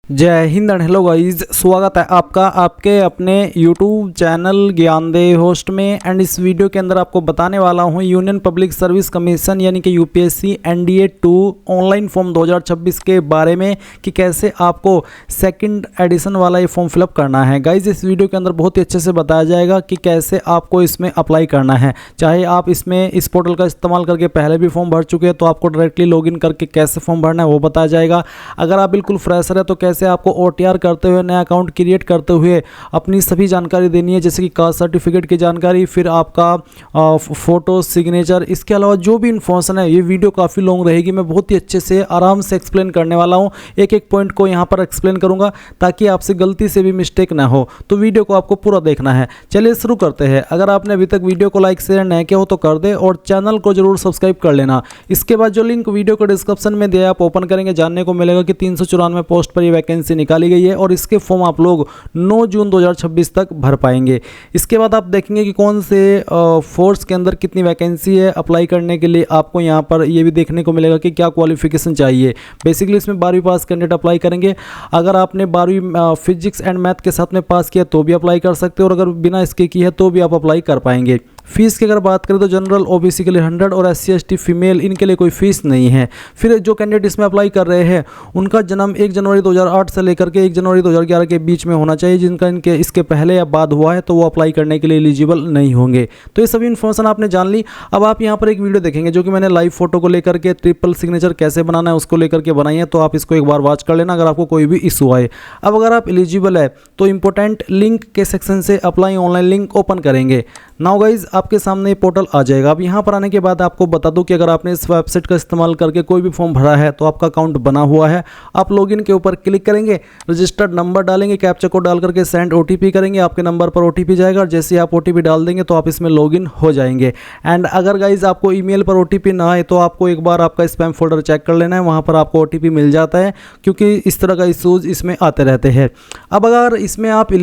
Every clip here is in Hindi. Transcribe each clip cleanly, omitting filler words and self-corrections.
जय हिंद एंड हेलो गाइस, स्वागत है आपका आपके अपने YouTube चैनल ज्ञानदेव होस्ट में। एंड इस वीडियो के अंदर आपको बताने वाला हूं यूनियन पब्लिक सर्विस कमीशन यानी कि यूपीएससी NDA 2 ऑनलाइन फॉर्म 2026 के बारे में कि कैसे आपको सेकंड एडिशन वाला ये फॉर्म फिलअप करना है। गाइस इस वीडियो के अंदर बहुत ही अच्छे से बताया जाएगा कि कैसे आपको इसमें अप्लाई करना है। चाहे आप इसमें इस पोर्टल का इस्तेमाल करके पहले भी फॉर्म भर चुके हैं तो आपको डायरेक्टली लॉगिन करके कैसे फॉर्म भरना है वो बताया जाएगा। अगर आप बिल्कुल फ्रेशर है तो कैसे आपको OTR करते हुए नया अकाउंट क्रिएट करते हुए अपनी सभी जानकारी देनी है, जैसे कि कास्ट सर्टिफिकेट की जानकारी, फिर आपका फोटो, सिग्नेचर। इसके अलावा जो भी इन्फॉर्मेशन है, ये वीडियो काफ़ी लॉन्ग रहेगी, मैं बहुत ही अच्छे से आराम से एक्सप्लेन करने वाला हूँ। एक एक पॉइंट को यहाँ पर एक्सप्लेन करूँगा ताकि आपसे गलती से भी मिस्टेक ना हो, तो वीडियो को आपको पूरा देखना है। चलिए शुरू करते हैं। अगर आपने अभी तक वीडियो को लाइक शेयर नहीं किया हो तो कर दे और चैनल को जरूर सब्सक्राइब कर लेना। इसके बाद जो लिंक वीडियो को डिस्क्रिप्शन में दिया आप ओपन करेंगे, जानने को मिलेगा कि 394 पोस्ट पर ये वैकेंसी निकाली गई है और इसके फॉर्म आप लोग 9 जून 2026 तक भर पाएंगे। इसके बाद आप देखेंगे कि कौन से फोर्स के अंदर कितनी वैकेंसी है। अप्लाई करने के लिए आपको यहाँ पर ये भी देखने को मिलेगा कि क्या क्वालिफिकेशन चाहिए। बेसिकली इसमें 12वीं पास कैंडिडेट अप्लाई करेंगे। अगर आपने 12वीं फिजिक्स एंड मैथ के साथ में पास किया तो भी अप्लाई कर सकते हो और अगर बिना इसके की है तो भी आप अप्लाई कर पाएंगे। फीस की अगर बात करें तो जनरल OBC के लिए 100 और SC ST फीमेल इनके लिए कोई फीस नहीं है। फिर जो कैंडिडेट इसमें अप्लाई कर रहे हैं उनका जन्म 1 जनवरी 2008 से लेकर के 1 जनवरी 2011 के बीच में होना चाहिए। जिनका इनके इसके पहले या बाद हुआ है तो वो अप्लाई करने के लिए एलिजिबल नहीं होंगे। तो ये सभी इन्फॉर्मेशन आपने जान ली। अब आप यहाँ पर एक वीडियो देखेंगे जो कि मैंने लाइव फोटो को लेकर के ट्रिपल सिग्नेचर कैसे बनाना है उसको लेकर के बनाई है, तो आप इसको एक बार वॉच कर लेना अगर आपको कोई भी इशू आए। अब अगर आप एलिजिबल है तो इंपॉर्टेंट लिंक के सेक्शन से अप्लाई ऑनलाइन लिंक ओपन करेंगे। नाउ गाइज आपके सामने पोर्टल आ जाएगा। अब यहाँ पर आने के बाद आपको बता दूं कि अगर आपने इस वेबसाइट का इस्तेमाल करके कोई भी फॉर्म भरा है तो आपका अकाउंट बना हुआ है। आप लॉगिन के ऊपर क्लिक करेंगे, रजिस्टर्ड नंबर डालेंगे, कैप्चा कोड डाल करके सेंड OTP करेंगे, आपके नंबर पर OTP जाएगा और जैसे आप OTP डाल देंगे तो आप इसमें लॉगिन हो जाएंगे। एंड अगर गाइज आपको ईमेल पर OTP ना आए तो आपको एक बार आपका स्पैम फोल्डर चेक कर लेना है, वहाँ पर आपको OTP मिल जाता है क्योंकि इस तरह का इशूज़ इसमें आते रहते हैं। अब अगर इसमें आप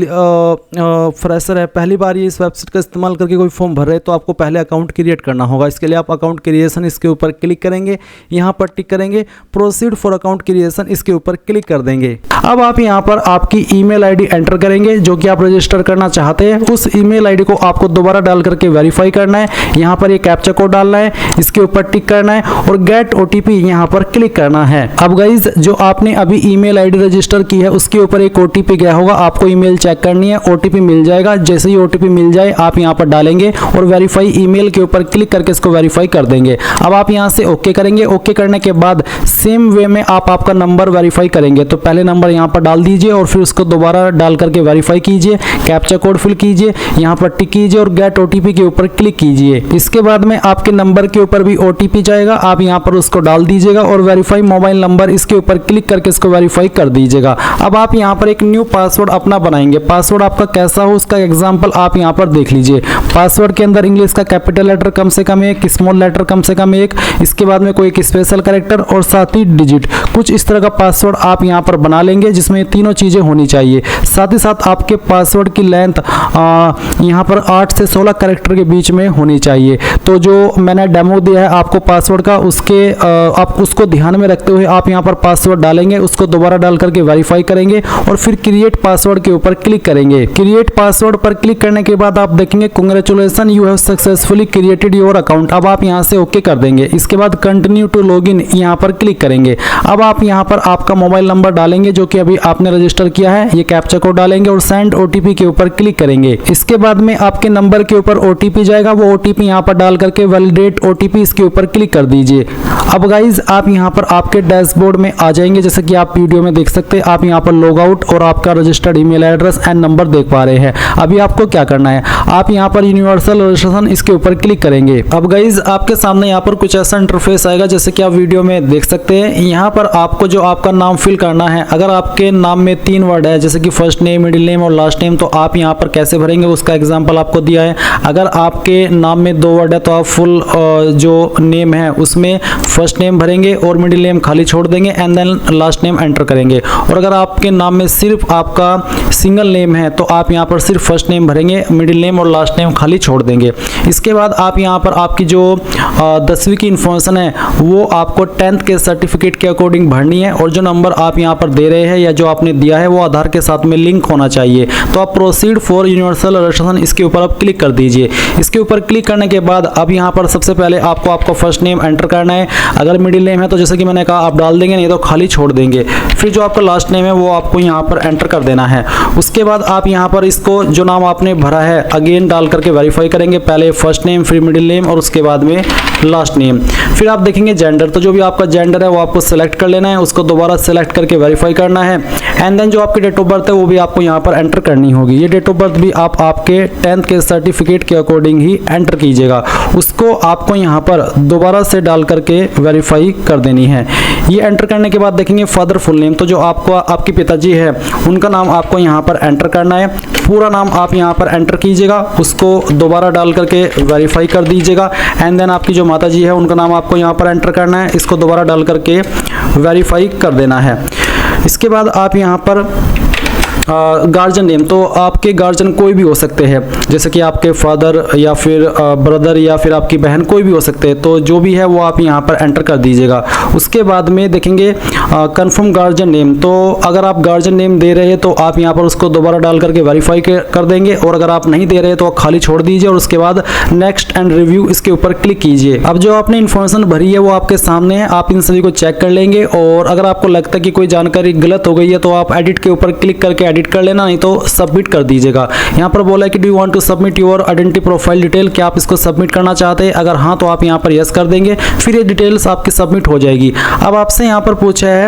फ्रेशर है, पहली बार ये इस वेबसाइट का इस्तेमाल करके कोई फॉर्म भर रहे तो आपको पहले अकाउंट क्रिएट करना होगा। इसके लिए आप अकाउंट क्रिएशन इसके ऊपर क्लिक करेंगे, यहाँ पर टिक करेंगे, प्रोसीड फॉर अकाउंट क्रिएशन इसके ऊपर क्लिक कर देंगे। अब आप यहाँ पर आपकी ईमेल आईडी एंटर करेंगे जो कि आप रजिस्टर करना चाहते हैं। उस ईमेल आईडी को आपको दोबारा डाल करके वेरीफाई करना है। यहाँ पर ये कैप्चा कोड डालना है, इसके ऊपर टिक करना है और गेट OTP यहाँ पर क्लिक करना है। अब गाइज जो आपने अभी ईमेल आईडी रजिस्टर की है उसके ऊपर एक OTP गया होगा, आपको ईमेल चेक करनी है, OTP मिल जाएगा। जैसे ही OTP मिल जाए आप यहाँ पर डालेंगे और वेरीफाई ईमेल के ऊपर क्लिक करके इसको वेरीफाई कर देंगे। अब आप यहाँ से ओके करेंगे। ओके करने के बाद सेम वे में आप आपका नंबर वेरीफाई करेंगे। तो पहले नंबर यहाँ पर डाल दीजिए और फिर उसको दोबारा डाल करके वेरीफाई कीजिए, कैप्चा कोड फिल कीजिए, यहाँ पर टिक कीजिए और गेट OTP के ऊपर क्लिक कीजिए। इसके बाद में आपके नंबर के ऊपर भी OTP जाएगा, आप यहाँ पर उसको डाल दीजिएगा और वेरीफाई मोबाइल नंबर इसके ऊपर क्लिक करके इसको वेरीफाई कर दीजिएगा। अब आप यहाँ पर एक न्यू पासवर्ड अपना बनाएंगे। पासवर्ड आपका कैसा हो उसका एग्जाम्पल आप यहाँ पर देख लीजिए। पासवर्ड के अंदर इंग्लिश का कैपिटल लेटर कम से कम एक, स्मॉल लेटर कम से कम एक, इसके बाद में कोई एक स्पेशल कैरेक्टर और साथ ही डिजिट, कुछ इस तरह का पासवर्ड आप यहाँ पर बना लेंगे जिसमें तीनों चीज़ें होनी चाहिए। साथ ही साथ आपके पासवर्ड की लेंथ यहाँ पर 8 से 16 कैरेक्टर के बीच में होनी चाहिए। तो जो मैंने डेमो दिया है आपको पासवर्ड का, उसके आप उसको ध्यान में रखते हुए आप यहाँ पर पासवर्ड डालेंगे, उसको दोबारा डाल करके वेरीफाई करेंगे और फिर क्रिएट पासवर्ड के ऊपर क्लिक करेंगे। क्रिएट पासवर्ड पर क्लिक करने के बाद आप देखेंगे congratulation you have successfully created your account. अब आप यहाँ से ओके कर देंगे। इसके बाद कंटिन्यू टू लॉगिन यहाँ पर क्लिक करेंगे। अब आप यहाँ पर आपका मोबाइल नंबर डालेंगे जो कि अभी आपने रजिस्टर किया है, ये कैप्चा कोड डालेंगे और सेंड OTP के ऊपर क्लिक करेंगे। इसके बाद में आपके नंबर के ऊपर OTP जाएगा, वो OTP यहाँ पर डाल करके वैलिडेट OTP इसके ऊपर क्लिक कर दीजिए। अब गाइज आप यहाँ पर आपके डैशबोर्ड में आ जाएंगे, जैसे कि आप वीडियो में देख सकते हैं। आप यहाँ पर लॉग आउट और आपका registered email address and number देख पा रहे हैं। अभी आपको क्या करना है, आप यहाँ पर यूनिवर्सल रजिस्ट्रेशन इसके ऊपर क्लिक करेंगे। अब गाइज आपके सामने यहाँ पर कुछ ऐसा इंटरफेस आएगा जैसे कि आप वीडियो में देख सकते हैं। यहाँ पर आपको जो आपका नाम फिल करना है, अगर आपके नाम में 3 वर्ड है जैसे कि फर्स्ट नेम, मिडिल नेम और लास्ट नेम, तो आप यहाँ पर कैसे भरेंगे उसका एग्जांपल आपको दिया है। अगर आपके नाम में 2 वर्ड है तो आप फुल जो नेम है उसमें फर्स्ट नेम भरेंगे और मिडिल नेम खाली छोड़ देंगे and then last name enter करेंगे। और अगर आपके नाम में सिर्फ आपका सिंगल नेम है तो आप यहाँ पर सिर्फ फर्स्ट नेम भरेंगे, मिडिल नेम और लास्ट नेम हम खाली छोड़ देंगे। इसके बाद आप यहाँ पर आपकी जो 10वीं की इन्फॉर्मेशन है वो आपको 10th के सर्टिफिकेट के अकॉर्डिंग भरनी है, और जो नंबर आप यहाँ पर दे रहे हैं या जो आपने दिया है वो आधार के साथ में लिंक होना चाहिए। तो आप प्रोसीड फॉर यूनिवर्सल रजिस्ट्रेशन इसके ऊपर आप क्लिक कर दीजिए। इसके ऊपर क्लिक करने के बाद अब यहाँ पर सबसे पहले आपको आपका फर्स्ट नेम एंटर करना है। अगर मिडिल नेम है तो जैसे कि मैंने कहा आप डाल देंगे, नहीं तो खाली छोड़ देंगे। फिर जो आपका लास्ट नेम है वो आपको यहाँ पर एंटर कर देना है। उसके बाद आप यहाँ पर इसको जो नाम आपने भरा है अगेन डाल करके वेरीफाई करेंगे। पहले फर्स्ट नेम, फिर मिडिल नेम और उसके बाद में लास्ट नेम। फिर आप देखेंगे जेंडर, तो जो भी आपका जेंडर है वो आपको सेलेक्ट कर लेना है, उसको दोबारा सेलेक्ट करके वेरीफाई करना है। एंड देन जो आपकी डेट ऑफ बर्थ है वो भी आपको यहाँ पर एंटर करनी होगी। ये डेट ऑफ बर्थ भी आप आपके 10th के सर्टिफिकेट के अकॉर्डिंग ही एंटर कीजिएगा। उसको आपको यहाँ पर दोबारा से डाल करके वेरीफाई कर देनी है। ये एंटर करने के बाद देखेंगे फादर फुल नेम, तो जो आपको आपके पिताजी है उनका नाम आपको यहाँ पर एंटर करना है। पूरा नाम आप यहाँ पर एंटर कीजिएगा, उसको दोबारा डाल करके वेरीफाई कर दीजिएगा। एंड देन आपकी जो माताजी है उनका नाम आपको यहाँ पर एंटर करना है, इसको दोबारा डाल करके वेरीफाई कर देना है। इसके बाद आप यहाँ पर गार्जियन नेम, तो आपके गार्जियन कोई भी हो सकते हैं, जैसे कि आपके फादर या फिर ब्रदर या फिर आपकी बहन, कोई भी हो सकते हैं। तो जो भी है वो आप यहाँ पर एंटर कर दीजिएगा। उसके बाद में देखेंगे कंफर्म गार्जियन नेम, तो अगर आप गार्जियन नेम दे रहे हैं तो आप यहाँ पर उसको दोबारा डाल करके वेरीफाई कर देंगे, और अगर आप नहीं दे रहे तो खाली छोड़ दीजिए और उसके बाद नेक्स्ट एंड रिव्यू इसके ऊपर क्लिक कीजिए। अब जो आपने इन्फॉर्मेशन भरी है वो आपके सामने है, आप इन सभी को चेक कर लेंगे, और अगर आपको लगता है कि कोई जानकारी गलत हो गई है तो आप एडिट के ऊपर क्लिक करके एडिट कर लेना, नहीं तो सबमिट कर दीजिएगा। यहाँ पर बोला है कि do you want to submit your identity profile detail, क्या आप इसको सबमिट करना चाहते हैं? अगर हाँ तो आप यहाँ पर यस कर देंगे, फिर ये डिटेल्स आपकी सबमिट हो जाएगी। अब आपसे यहाँ पर पूछा है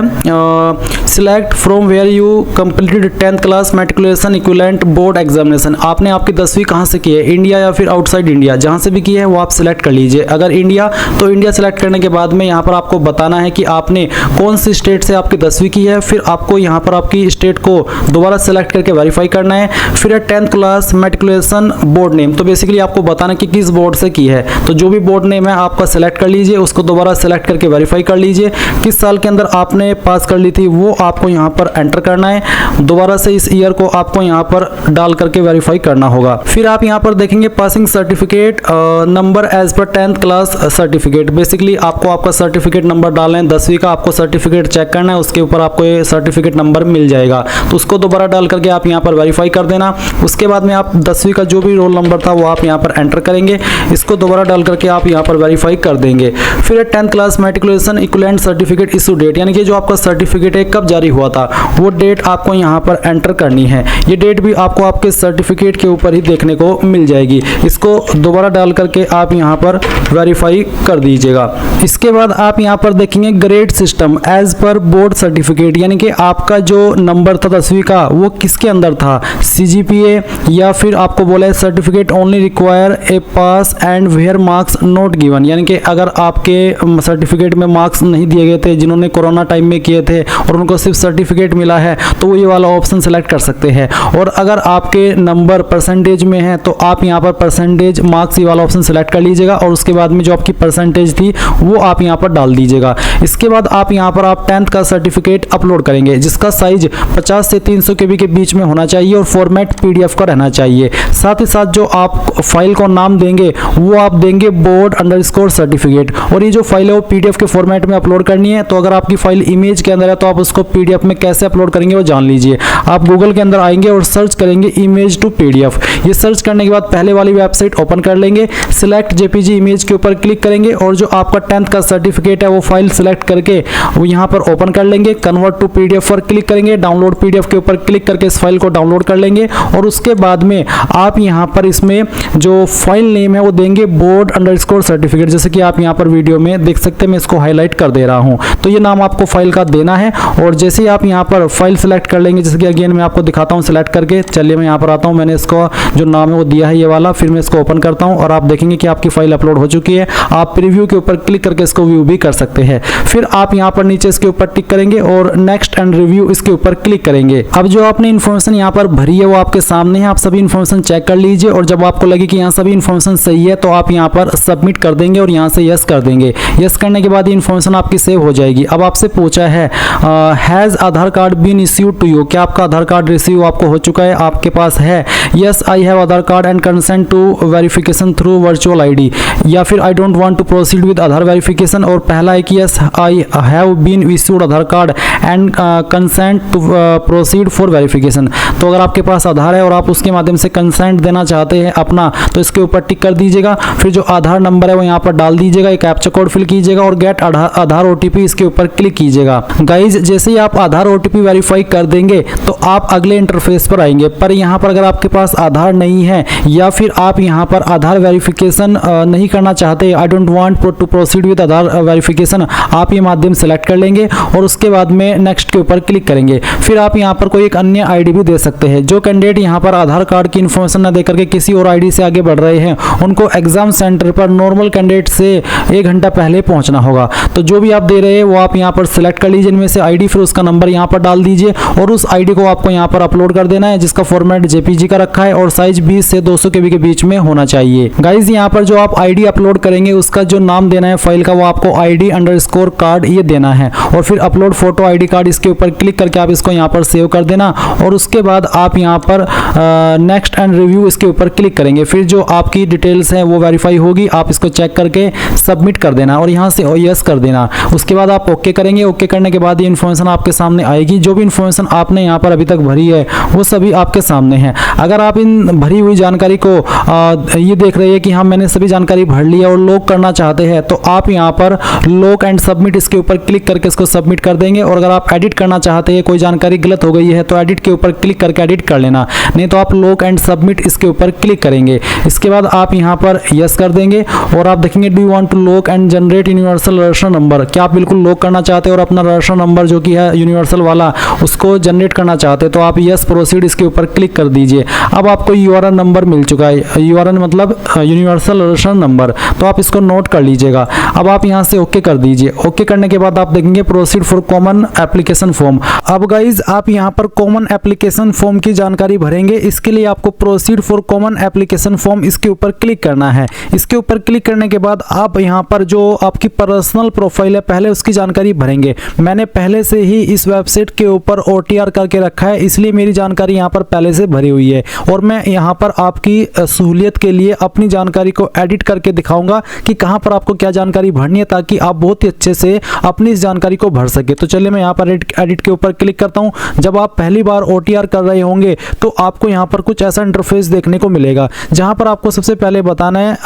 select from where you completed 10th class matriculation equivalent board examination, आपने आपकी 10वीं कहाँ से की है, इंडिया या फिर आउटसाइड इंडिया, जहाँ से भी की है वो आप सिलेक्ट कर लीजिए। अगर इंडिया तो इंडिया सेलेक्ट करने के बाद में यहाँ पर आपको बताना है कि आपने कौन सी स्टेट से आपकी 10वीं की है, फिर आपको यहाँ पर आपकी स्टेट को दोबारा सेलेक्ट करके वेरीफाई करना है। फिर 10th class matriculation board name, तो बेसिकली आपको बताना कि किस बोर्ड से की है, तो जो भी बोर्ड नेम है आपका सेलेक्ट कर लीजिए, उसको दोबारा सेलेक्ट करके वेरीफाई कर लीजिए। किस साल के अंदर आपने पास कर ली थी वो आपको यहाँ पर एंटर करना है, दोबारा से इस ईयर को आपको यहाँ पर डाल करके वेरीफाई करना होगा। फिर आप यहाँ पर देखेंगे passing certificate number as per 10th class certificate, basically आपको आपका सर्टिफिकेट नंबर डालना है, 10वीं का आपको सर्टिफिकेट चेक करना है, उसके ऊपर आपको ये सर्टिफिकेट नंबर मिल जाएगा, तो उसको दोबारा डाल करके आप यहाँ पर वेरीफाई कर देना। उसके बाद में आप 10वीं का जो भी रोल नंबर था वो आप यहाँ पर एंटर करेंगे, इसको दोबारा डाल करके आप यहाँ पर वेरीफाई कर देंगे। फिर 10th class matriculation equivalent certificate issue date, यानी कि जो आपका सर्टिफिकेट है कब जारी हुआ था वो डेट आपको यहाँ पर एंटर करनी है। ये डेट भी आपको आपके सर्टिफिकेट के ऊपर ही देखने को मिल जाएगी, इसको दोबारा डाल करके आप यहाँ पर वेरीफाई कर दीजिएगा। इसके बाद आप यहाँ पर देखेंगे grade system as per board certificate, यानी कि आपका जो नंबर था 10वीं का वो किसके अंदर था, CGPA या फिर आपको बोला है certificate only require a pass and where marks not given, यानी कि अगर आपके सर्टिफिकेट में मार्क्स नहीं दिए गए थे, जिन्होंने कोरोना टाइम में किए थे और उनको सिर्फ सर्टिफिकेट मिला है, तो वो ये वाला ऑप्शन सेलेक्ट कर सकते हैं। और अगर आपके नंबर परसेंटेज में है तो आप यहाँ पर परसेंटेज मार्क्स ये वाला ऑप्शन सेलेक्ट कर लीजिएगा, और उसके बाद में जो आपकी परसेंटेज थी वो आप यहाँ पर डाल दीजिएगा। इसके बाद आप यहाँ पर आप 10th का सर्टिफिकेट अपलोड करेंगे, जिसका साइज 50 से 300 KB के बीच में होना चाहिए और फॉर्मेट PDF का रहना चाहिए। साथ ही साथ जो आप फाइल को नाम देंगे वो आप देंगे बोर्ड अंडरस्कोर सर्टिफिकेट, और ये जो फाइल है वो PDF के फॉर्मेट में अपलोड करनी है। तो अगर आपकी फाइल इमेज के अंदर है तो आप उसको PDF में कैसे अपलोड करेंगे वो जान लीजिए। आप गूगल के अंदर आएंगे और सर्च करेंगे इमेज टू PDF, ये सर्च करने के बाद पहले वाली वेबसाइट ओपन कर लेंगे, सिलेक्ट JPG इमेज के ऊपर क्लिक करेंगे, और जो आपका 10th का सर्टिफिकेट है वो फाइल सिलेक्ट करके वो यहाँ पर ओपन कर लेंगे, कन्वर्ट टू PDF पर क्लिक करेंगे, डाउनलोड PDF के ऊपर क्लिक करके इस फाइल को डाउनलोड कर लेंगे, और उसके बाद में आप यहाँ पर इसमें जो फाइल नेम है वो देंगे बोर्ड अंडरस्कोर सर्टिफिकेट, जैसे कि आप यहाँ पर वीडियो में देख सकते हैं, मैं इसको हाईलाइट कर दे रहा हूँ। तो ये नाम आपको फाइल का देना है, और जैसे ही आप यहाँ पर फाइल सेलेक्ट कर लेंगे, जैसे कि अगेन मैं आपको दिखाता हूँ सेलेक्ट करके, चलिए मैं यहाँ पर आता हूँ, मैंने इसको जो नाम है वो दिया है ये वाला, फिर मैं इसको ओपन करता हूँ और आप देखेंगे कि आपकी फाइल अपलोड हो चुकी है। आप प्रीव्यू के ऊपर क्लिक करके इसको व्यू भी कर सकते हैं। फिर आप यहाँ पर नीचे इसके ऊपर टिक करेंगे और नेक्स्ट एंड रिव्यू इसके ऊपर क्लिक करेंगे। अब जो आपने इन्फॉर्मेशन यहाँ पर भरी है वो आपके सामने है, आप सभी इन्फॉर्मेशन चेक कर लीजिए, और जब आपको लगे कि यहाँ सभी इन्फॉर्मेशन सही है तो आप यहाँ पर सबमिट कर देंगे और यहाँ से यस कर देंगे। यस करने के बाद ये इन्फॉर्मेशन आपकी सेव हो जाएगी। अब आपसे पूछा है has Aadhaar card card been issued to you, क्या आपका आधार कार्ड रिसीव आपको हो चुका है, आपके पास है? Yes I have Aadhaar card and consent to verification through virtual ID, या फिर I don't want to proceed with Aadhaar verification. और पहला है कि yes I have been issued Aadhaar card and consent to proceed for verification. तो अगर आपके पास आधार है और आप उसके माध्यम से कंसेंट देना चाहते हैं अपना, तो इसके ऊपर टिक कर दीजिएगा। फिर जो आधार नंबर है वो यहाँ पर डाल दीजिएगा, एक कैप्चा कोड फिल कीजिएगा और गेट आधार ओटीपी इसके ऊपर क्लिक कीजिएगा। गाइज जैसे ही आप आधार ओटीपी वेरीफाई कर देंगे तो आप अगले इंटरफेस पर आएंगे। पर यहाँ पर अगर आपके पास आधार नहीं है या फिर आप यहाँ पर आधार वेरिफिकेशन नहीं करना चाहते, I don't want to proceed with Aadhaar verification, आप ये माध्यम सेलेक्ट कर लेंगे और उसके बाद में नेक्स्ट के ऊपर क्लिक करेंगे। फिर आप यहाँ पर कोई एक अन्य आईडी भी दे सकते हैं। जो कैंडिडेट यहाँ पर आधार कार्ड की इन्फॉर्मेशन न देकर के किसी और आईडी से आगे बढ़ रहे हैं, उनको एग्जाम सेंटर पर नॉर्मल कैंडिडेट से 1 घंटा पहले पहुंचना होगा। तो जो भी आप दे रहे हैं वो आप यहाँ पर सिलेक्ट कर लीजिए इनमें से आईडी, फिर उसका नंबर यहाँ पर डाल दीजिए और उस आईडी को आपको यहाँ पर अपलोड कर देना है, जिसका फॉर्मेट जेपीजी का रखा है और साइज 20 से 200 केबी के बीच में होना चाहिए। गाइज यहाँ पर जो आप आईडी अपलोड करेंगे उसका जो नाम देना है फाइल का, वो आपको ID_कार्ड ये देना है और फिर अपलोड फोटो ID कार्ड इसके ऊपर क्लिक करके आप इसको यहाँ पर सेव कर देना और उसके बाद आप यहाँ पर नेक्स्ट एंड रिव्यू इसके ऊपर क्लिक करेंगे। फिर जो आपकी डिटेल्स है वो वेरीफाई होगी, आप इसको चेक करके सबमिट कर देना और यहाँ से यस कर देना। उसके बाद आप ओके करेंगे। ओके करने के बाद ये इन्फॉर्मेशन आपके सामने आएगी। जो भी इन्फॉर्मेशन आपने यहाँ पर अभी तक भरी है वो सभी आपके सामने है। अगर आप इन भरी हुई जानकारी को ये देख रहे हैं कि हाँ मैंने सभी जानकारी भर ली है और लॉक करना चाहते हैं, तो आप यहाँ पर लॉक एंड सबमिट इसके ऊपर क्लिक करके इसको सबमिट कर देंगे। और अगर आप एडिट करना चाहते हैं, कोई जानकारी गलत हो गई है, तो एडिट के ऊपर क्लिक करके एडिट कर लेना, नहीं तो आप लॉक एंड सबमिट इसके ऊपर क्लिक करेंगे। इसके बाद आप यहाँ पर यस कर देंगे और आप देखेंगे do you want to lock and generate universal registration number, क्या आप बिल्कुल लॉक करना चाहते हैं और अपना रजिस्ट्रेशन नंबर जो कि है यूनिवर्सल वाला उसको जनरेट करना चाहते हैं, तो आप यस प्रोसीड इसके ऊपर क्लिक कर दीजिए। अब आपको यूआरएन नंबर मिल चुका है, यूआरएन मतलब यूनिवर्सल रजिस्ट्रेशन नंबर, तो आप इसको नोट कर लीजिएगा। अब आप यहाँ से ओके कर दीजिए। ओके करने के बाद आप देखेंगे proceed for common application form. अब गाइज आप यहाँ पर कॉमन एप्लीकेशन फॉर्म की जानकारी भरेंगे। इसके लिए आपको proceed for common application form इसके ऊपर क्लिक करना है। इसके ऊपर क्लिक करने के बाद आप यहाँ पर जो आपकी पर्सनल प्रोफाइल है पहले उसकी जानकारी भरेंगे। मैंने पहले से ही इस वेबसाइट के ऊपर OTR करके रखा है, इसलिए मेरी जानकारी यहाँ पर पहले से भरी हुई है और मैं यहाँ पर आपकी सहूलियत के लिए अपनी जानकारी को एडिट करके दिखाऊंगा कि कहाँ पर आपको क्या जानकारी भरनी है, ताकि आप बहुत ही अच्छे से अपनी इस जानकारी को भर सके। तो चलिए मैं यहाँ पर एडिट के ऊपर क्लिक करता हूँ। जब आप पहली बार OTR कर रहे होंगे तो आपको यहाँ पर कुछ ऐसा इंटरफेस देखने को मिलेगा, जहाँ पर आपको सबसे पहले बताना है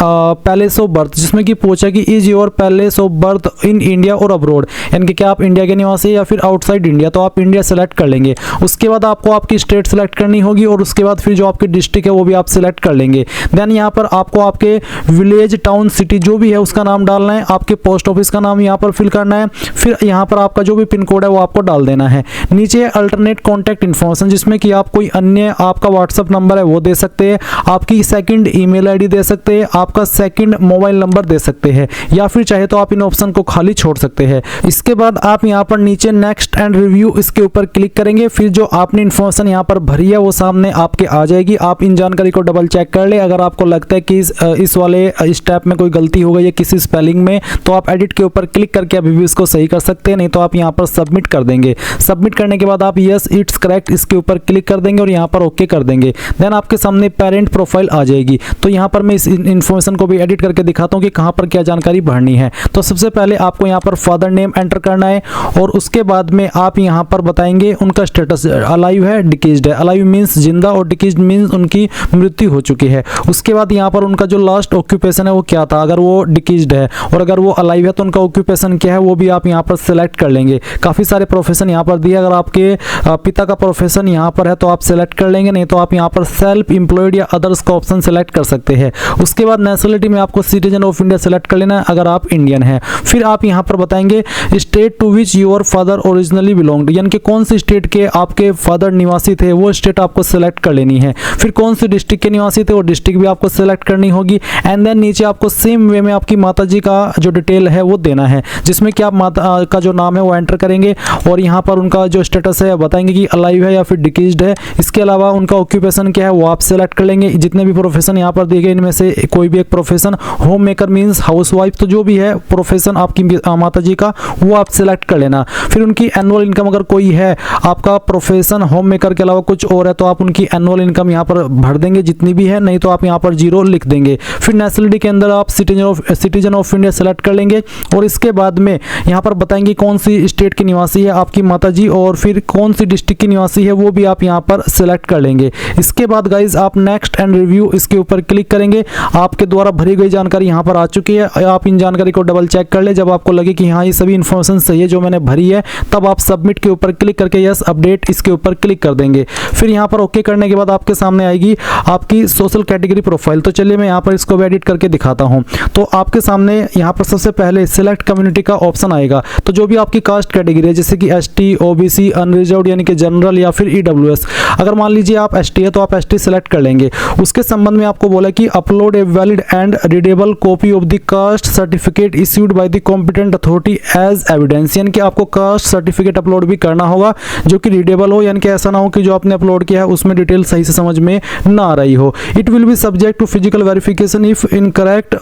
पैलेस ऑफ बर्थ, जिसमें कि पूछा कि is your palace of birth in India और अब्रॉड, यानी कि क्या आप इंडिया के निवासी या फिर आउटसाइड इंडिया, तो आप इंडिया सेलेक्ट कर लेंगे। उसके बाद आपको आपकी स्टेट सेलेक्ट करनी होगी और उसके बाद फिर जो आपकी डिस्ट्रिक्ट है वो भी आप सिलेक्ट कर लेंगे। देन यहाँ पर आपको आपके विलेज, टाउन, सिटी जो भी है उसका नाम डालना है, आपके पोस्ट ऑफिस का नाम यहाँ पर फिल करना है, फिर यहाँ पर आपका जो भी पिन कोड है वो आपको डाल देना है। नीचे अल्टरनेट कॉन्टैक्ट इन्फॉर्मेशन, जिसमें कि आप कोई अन्य आपका व्हाट्सएप नंबर है वो दे सकते हैं, आपकी सेकंड ईमेल आईडी दे सकते हैं, आपका सेकंड मोबाइल नंबर दे सकते हैं, या फिर चाहे तो आप इन ऑप्शन को खाली छोड़ सकते हैं। इसके बाद आप यहाँ पर नीचे नेक्स्ट एंड रिव्यू इसके ऊपर क्लिक करेंगे। फिर जो आपने इन्फॉर्मेशन यहाँ पर भरी है वो सामने आपके आ जाएगी। आप इन जानकारी को डबल चेक कर ले। अगर आपको लगता है कि इस वाले स्टेप में कोई गलती हो गई है किसी स्पेलिंग में, तो आप एडिट के ऊपर क्लिक करके अभी भी इसको सही कर सकते हैं, नहीं तो आप यहाँ पर सबमिट कर देंगे। सबमिट करने के बाद आप यस इट्स करेक्ट इसके ऊपर क्लिक कर देंगे और यहाँ पर ओके कर देंगे। देन आपके सामने पेरेंट प्रोफाइल आ जाएगी। तो यहाँ पर मैं इस इन्फॉर्मेशन को भी एडिट करके दिखाता हूँ कि कहाँ पर क्या जानकारी भरनी है। तो सबसे पहले आपको यहाँ पर फादर नेम एंटर करना है और उसके बाद में आप यहाँ पर बताएंगे उनका स्टेटस अलाइव है, डिकीज्ड है। अलाइव मीन्स जिंदा और डिकीज्ड मीन्स उनकी मृत्यु हो चुकी है। उसके बाद यहाँ पर उनका जो लास्ट ऑक्यूपेशन है वो क्या था, अगर वो डिकीज्ड है, और अगर वो अलाइव है तो उनका ऑक्यूपेशन क्या है वो भी आप यहाँ पर सिलेक्ट कर लेंगे। काफ़ी सारे प्रोफेशन यहाँ पर दिए, अगर आपके पिता का प्रोफेशन यहाँ पर है तो आप सिलेक्ट कर लेंगे, नहीं तो आप यहाँ पर सेल्फ एम्प्लॉयड या अदर्स का ऑप्शन सिलेक्ट कर सकते हैं। उसके बाद नेशनलिटी में आपको सिटीजन ऑफ इंडिया सेलेक्ट कर लेना है अगर आप इंडियन है। फिर आप यहाँ पर बताएंगे state to which your father originally belonged, यानी कि कौन सी स्टेट के आपके फादर निवासी थे वो स्टेट आपको सिलेक्ट कर लेनी है। फिर कौन सी डिस्ट्रिक्ट के निवासी थे वो डिस्ट्रिक्ट भी आपको सिलेक्ट करनी होगी। एंड देन नीचे आपको सेम वे में आपकी माता जी का जो डिटेल है वो देना है, जिसमें कि आप माता का जो नाम है वो एंटर करेंगे और यहाँ पर उनका जो स्टेटस है बताएंगे कि अलाइव है या फिर डिकीज्ड है। इसके अलावा उनका ऑक्यूपेशन क्या है वो आप सिलेक्ट कर लेंगे। जितने भी प्रोफेशन यहाँ पर दिए गए इनमें से कोई भी एक profession, home maker means housewife, तो जो भी है प्रोफेशन आपकी माता जी का वो आप सिलेक्ट कर लेना। फिर उनकी एनुअल इनकम अगर कोई कोई है, आपका प्रोफेशन होम मेकर के अलावा कुछ और है, तो आप उनकी एनुअल इनकम यहाँ पर भर देंगे जितनी भी है, नहीं तो आप यहाँ पर 0 लिख देंगे। फिर नेशनलिटी के अंदर आप सिटीजन ऑफ इंडिया सेलेक्ट कर लेंगे और इसके बाद में यहाँ पर बताएंगे कौन सी स्टेट की निवासी है आपकी माता जी और फिर कौन सी डिस्ट्रिक्ट की निवासी है वो भी आप यहाँ पर सेलेक्ट कर लेंगे। इसके बाद गाइज आप नेक्स्ट एंड रिव्यू इसके ऊपर क्लिक करेंगे। आपके द्वारा भरी गई जानकारी यहाँ पर आ चुकी है, आप इन जानकारी को डबल चेक कर ले। जब आपको लगे कि हाँ ये सभी इन्फॉर्मेशन सही है जो मैंने भरी है, तब आप सबमिट के ऊपर क्लिक करके यस अपडेट इसके ऊपर क्लिक कर देंगे। फिर यहाँ पर ओके करने के बाद आपके सामने आएगी आपकी सोशल कैटेगरी प्रोफाइल। तो चलिए मैं यहाँ पर इसको एडिट करके दिखाता हूँ। तो आपके सामने यहाँ पर सबसे पहले सिलेक्ट कम्युनिटी का ऑप्शन आएगा। तो जो भी आपकी कास्ट कैटेगरी है जैसे कि एसटी, ओबीसी, अनरिजर्व्ड यानी कि जनरल या फिर ईडब्ल्यूएस, अगर मान लीजिए आप एसटी है तो आप एसटी सेलेक्ट कर लेंगे। उसके संबंध में आपको बोला कि upload a valid and readable copy of the caste certificate issued by the competent authority as evidence, यानी कि आपको कास्ट सर्टिफिकेट अपलोड भी करना होगा जो कि रीडेबल हो, यानी कि ऐसा ना हो कि जो आपने अपलोड किया है उसमें डिटेल सही से समझ में ना आ रही हो। It will be subject to physical verification if incorrect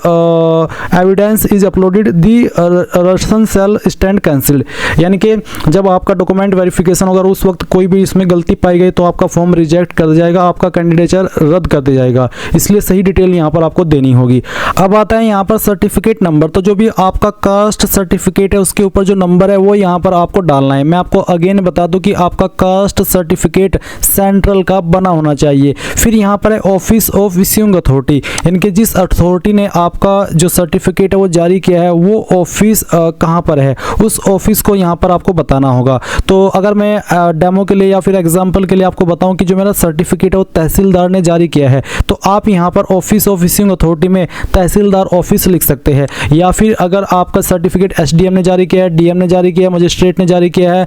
evidence is uploaded the reason shall stand cancelled, यानी कि जब आपका डॉक्यूमेंट वेरिफिकेशन होगा उस वक्त कोई भी इसमें गलती पाई गई तो आपका फॉर्म रिजेक्ट कर दिया जाएगा, आपका कैंडिडेचर रद्द कर दिया जाएगा। इसलिए सही डिटेल यहाँ पर आपको देनी होगी। अब आता है यहाँ पर सर्टिफिकेट नंबर। तो जो भी आपका कास्ट सर्टिफिकेट है उसके ऊपर जो नंबर है वो यहाँ पर आपको डालना है। मैं आपको अगेन बता दूं कि आपका कास्ट सर्टिफिकेट सेंट्रल का बना होना चाहिए। फिर यहाँ पर है ऑफिस ऑफ इश्यूइंग अथॉरिटी, यानी कि जिस अथॉरिटी ने आपका जो सर्टिफिकेट है वो जारी किया है वो ऑफिस कहाँ पर है, उस ऑफिस को यहाँ पर आपको बताना होगा। तो अगर मैं डेमो के लिए या फिर एग्जाम्पल के लिए आपको बताऊं कि जो मेरा सर्टिफिकेट है वो तहसीलदार ने जारी किया है, तो आप यहाँ पर ऑफिस ऑफ इश्यूइंग अथॉरिटी में तहसीलदार ऑफिस लिख सकते हैं। या फिर अगर आपका सर्टिफिकेट एसडीएम ने जारी किया है, डीएम ने जारी किया है, मजिस्ट्रेट ने जारी किया है,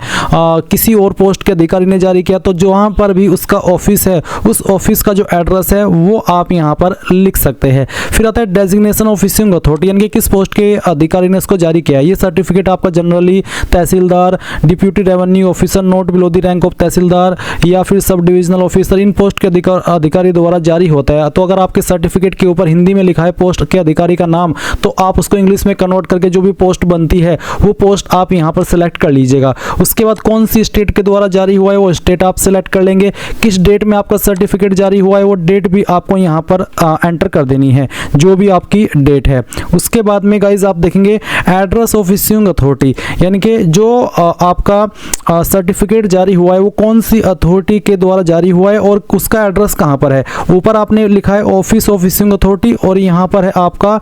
किसी और पोस्ट के अधिकारी ने जारी किया, तो जहाँ पर भी उसका ऑफिस है उस ऑफिस का जो एड्रेस है वो आप यहाँ पर लिख सकते हैं। फिर आता है डेजिग्नेशन ऑफ इश्यूइंग अथॉरिटी, यानी कि किस पोस्ट के अधिकारी ने इसको जारी किया है। ये सर्टिफिकेट आपका generally tehsildar, deputy revenue officer not below the rank of tehsildar या फिर सब डिविजनल ऑफिसर, इन पोस्ट के अधिकारी द्वारा जारी होता है। तो अगर आपके सर्टिफिकेट के ऊपर हिंदी में लिखा है पोस्ट के अधिकारी का नाम, तो आप उसको इंग्लिश में कन्वर्ट करके जो भी पोस्ट बनती है वो पोस्ट आप यहाँ पर सिलेक्ट कर लीजिएगा। उसके बाद कौन सी स्टेट के द्वारा जारी हुआ है वो स्टेट आप सिलेक्ट कर लेंगे। किस डेट में आपका सर्टिफिकेट जारी हुआ है वो डेट भी आपको यहाँ पर एंटर कर देनी है, जो भी आपकी डेट है। उसके बाद में गाइज आप देखेंगे एड्रेस ऑफ इश्यूइंग अथॉरिटी, यानी कि जो आपका सर्टिफिकेट जारी हुआ है वो कौन सी अथॉरिटी के द्वारा जारी हुआ है और उसका एड्रेस कहाँ पर है। ऊपर आपने लिखा है ऑफिस ऑफ इश्यूइंग अथॉरिटी और यहाँ पर है आपका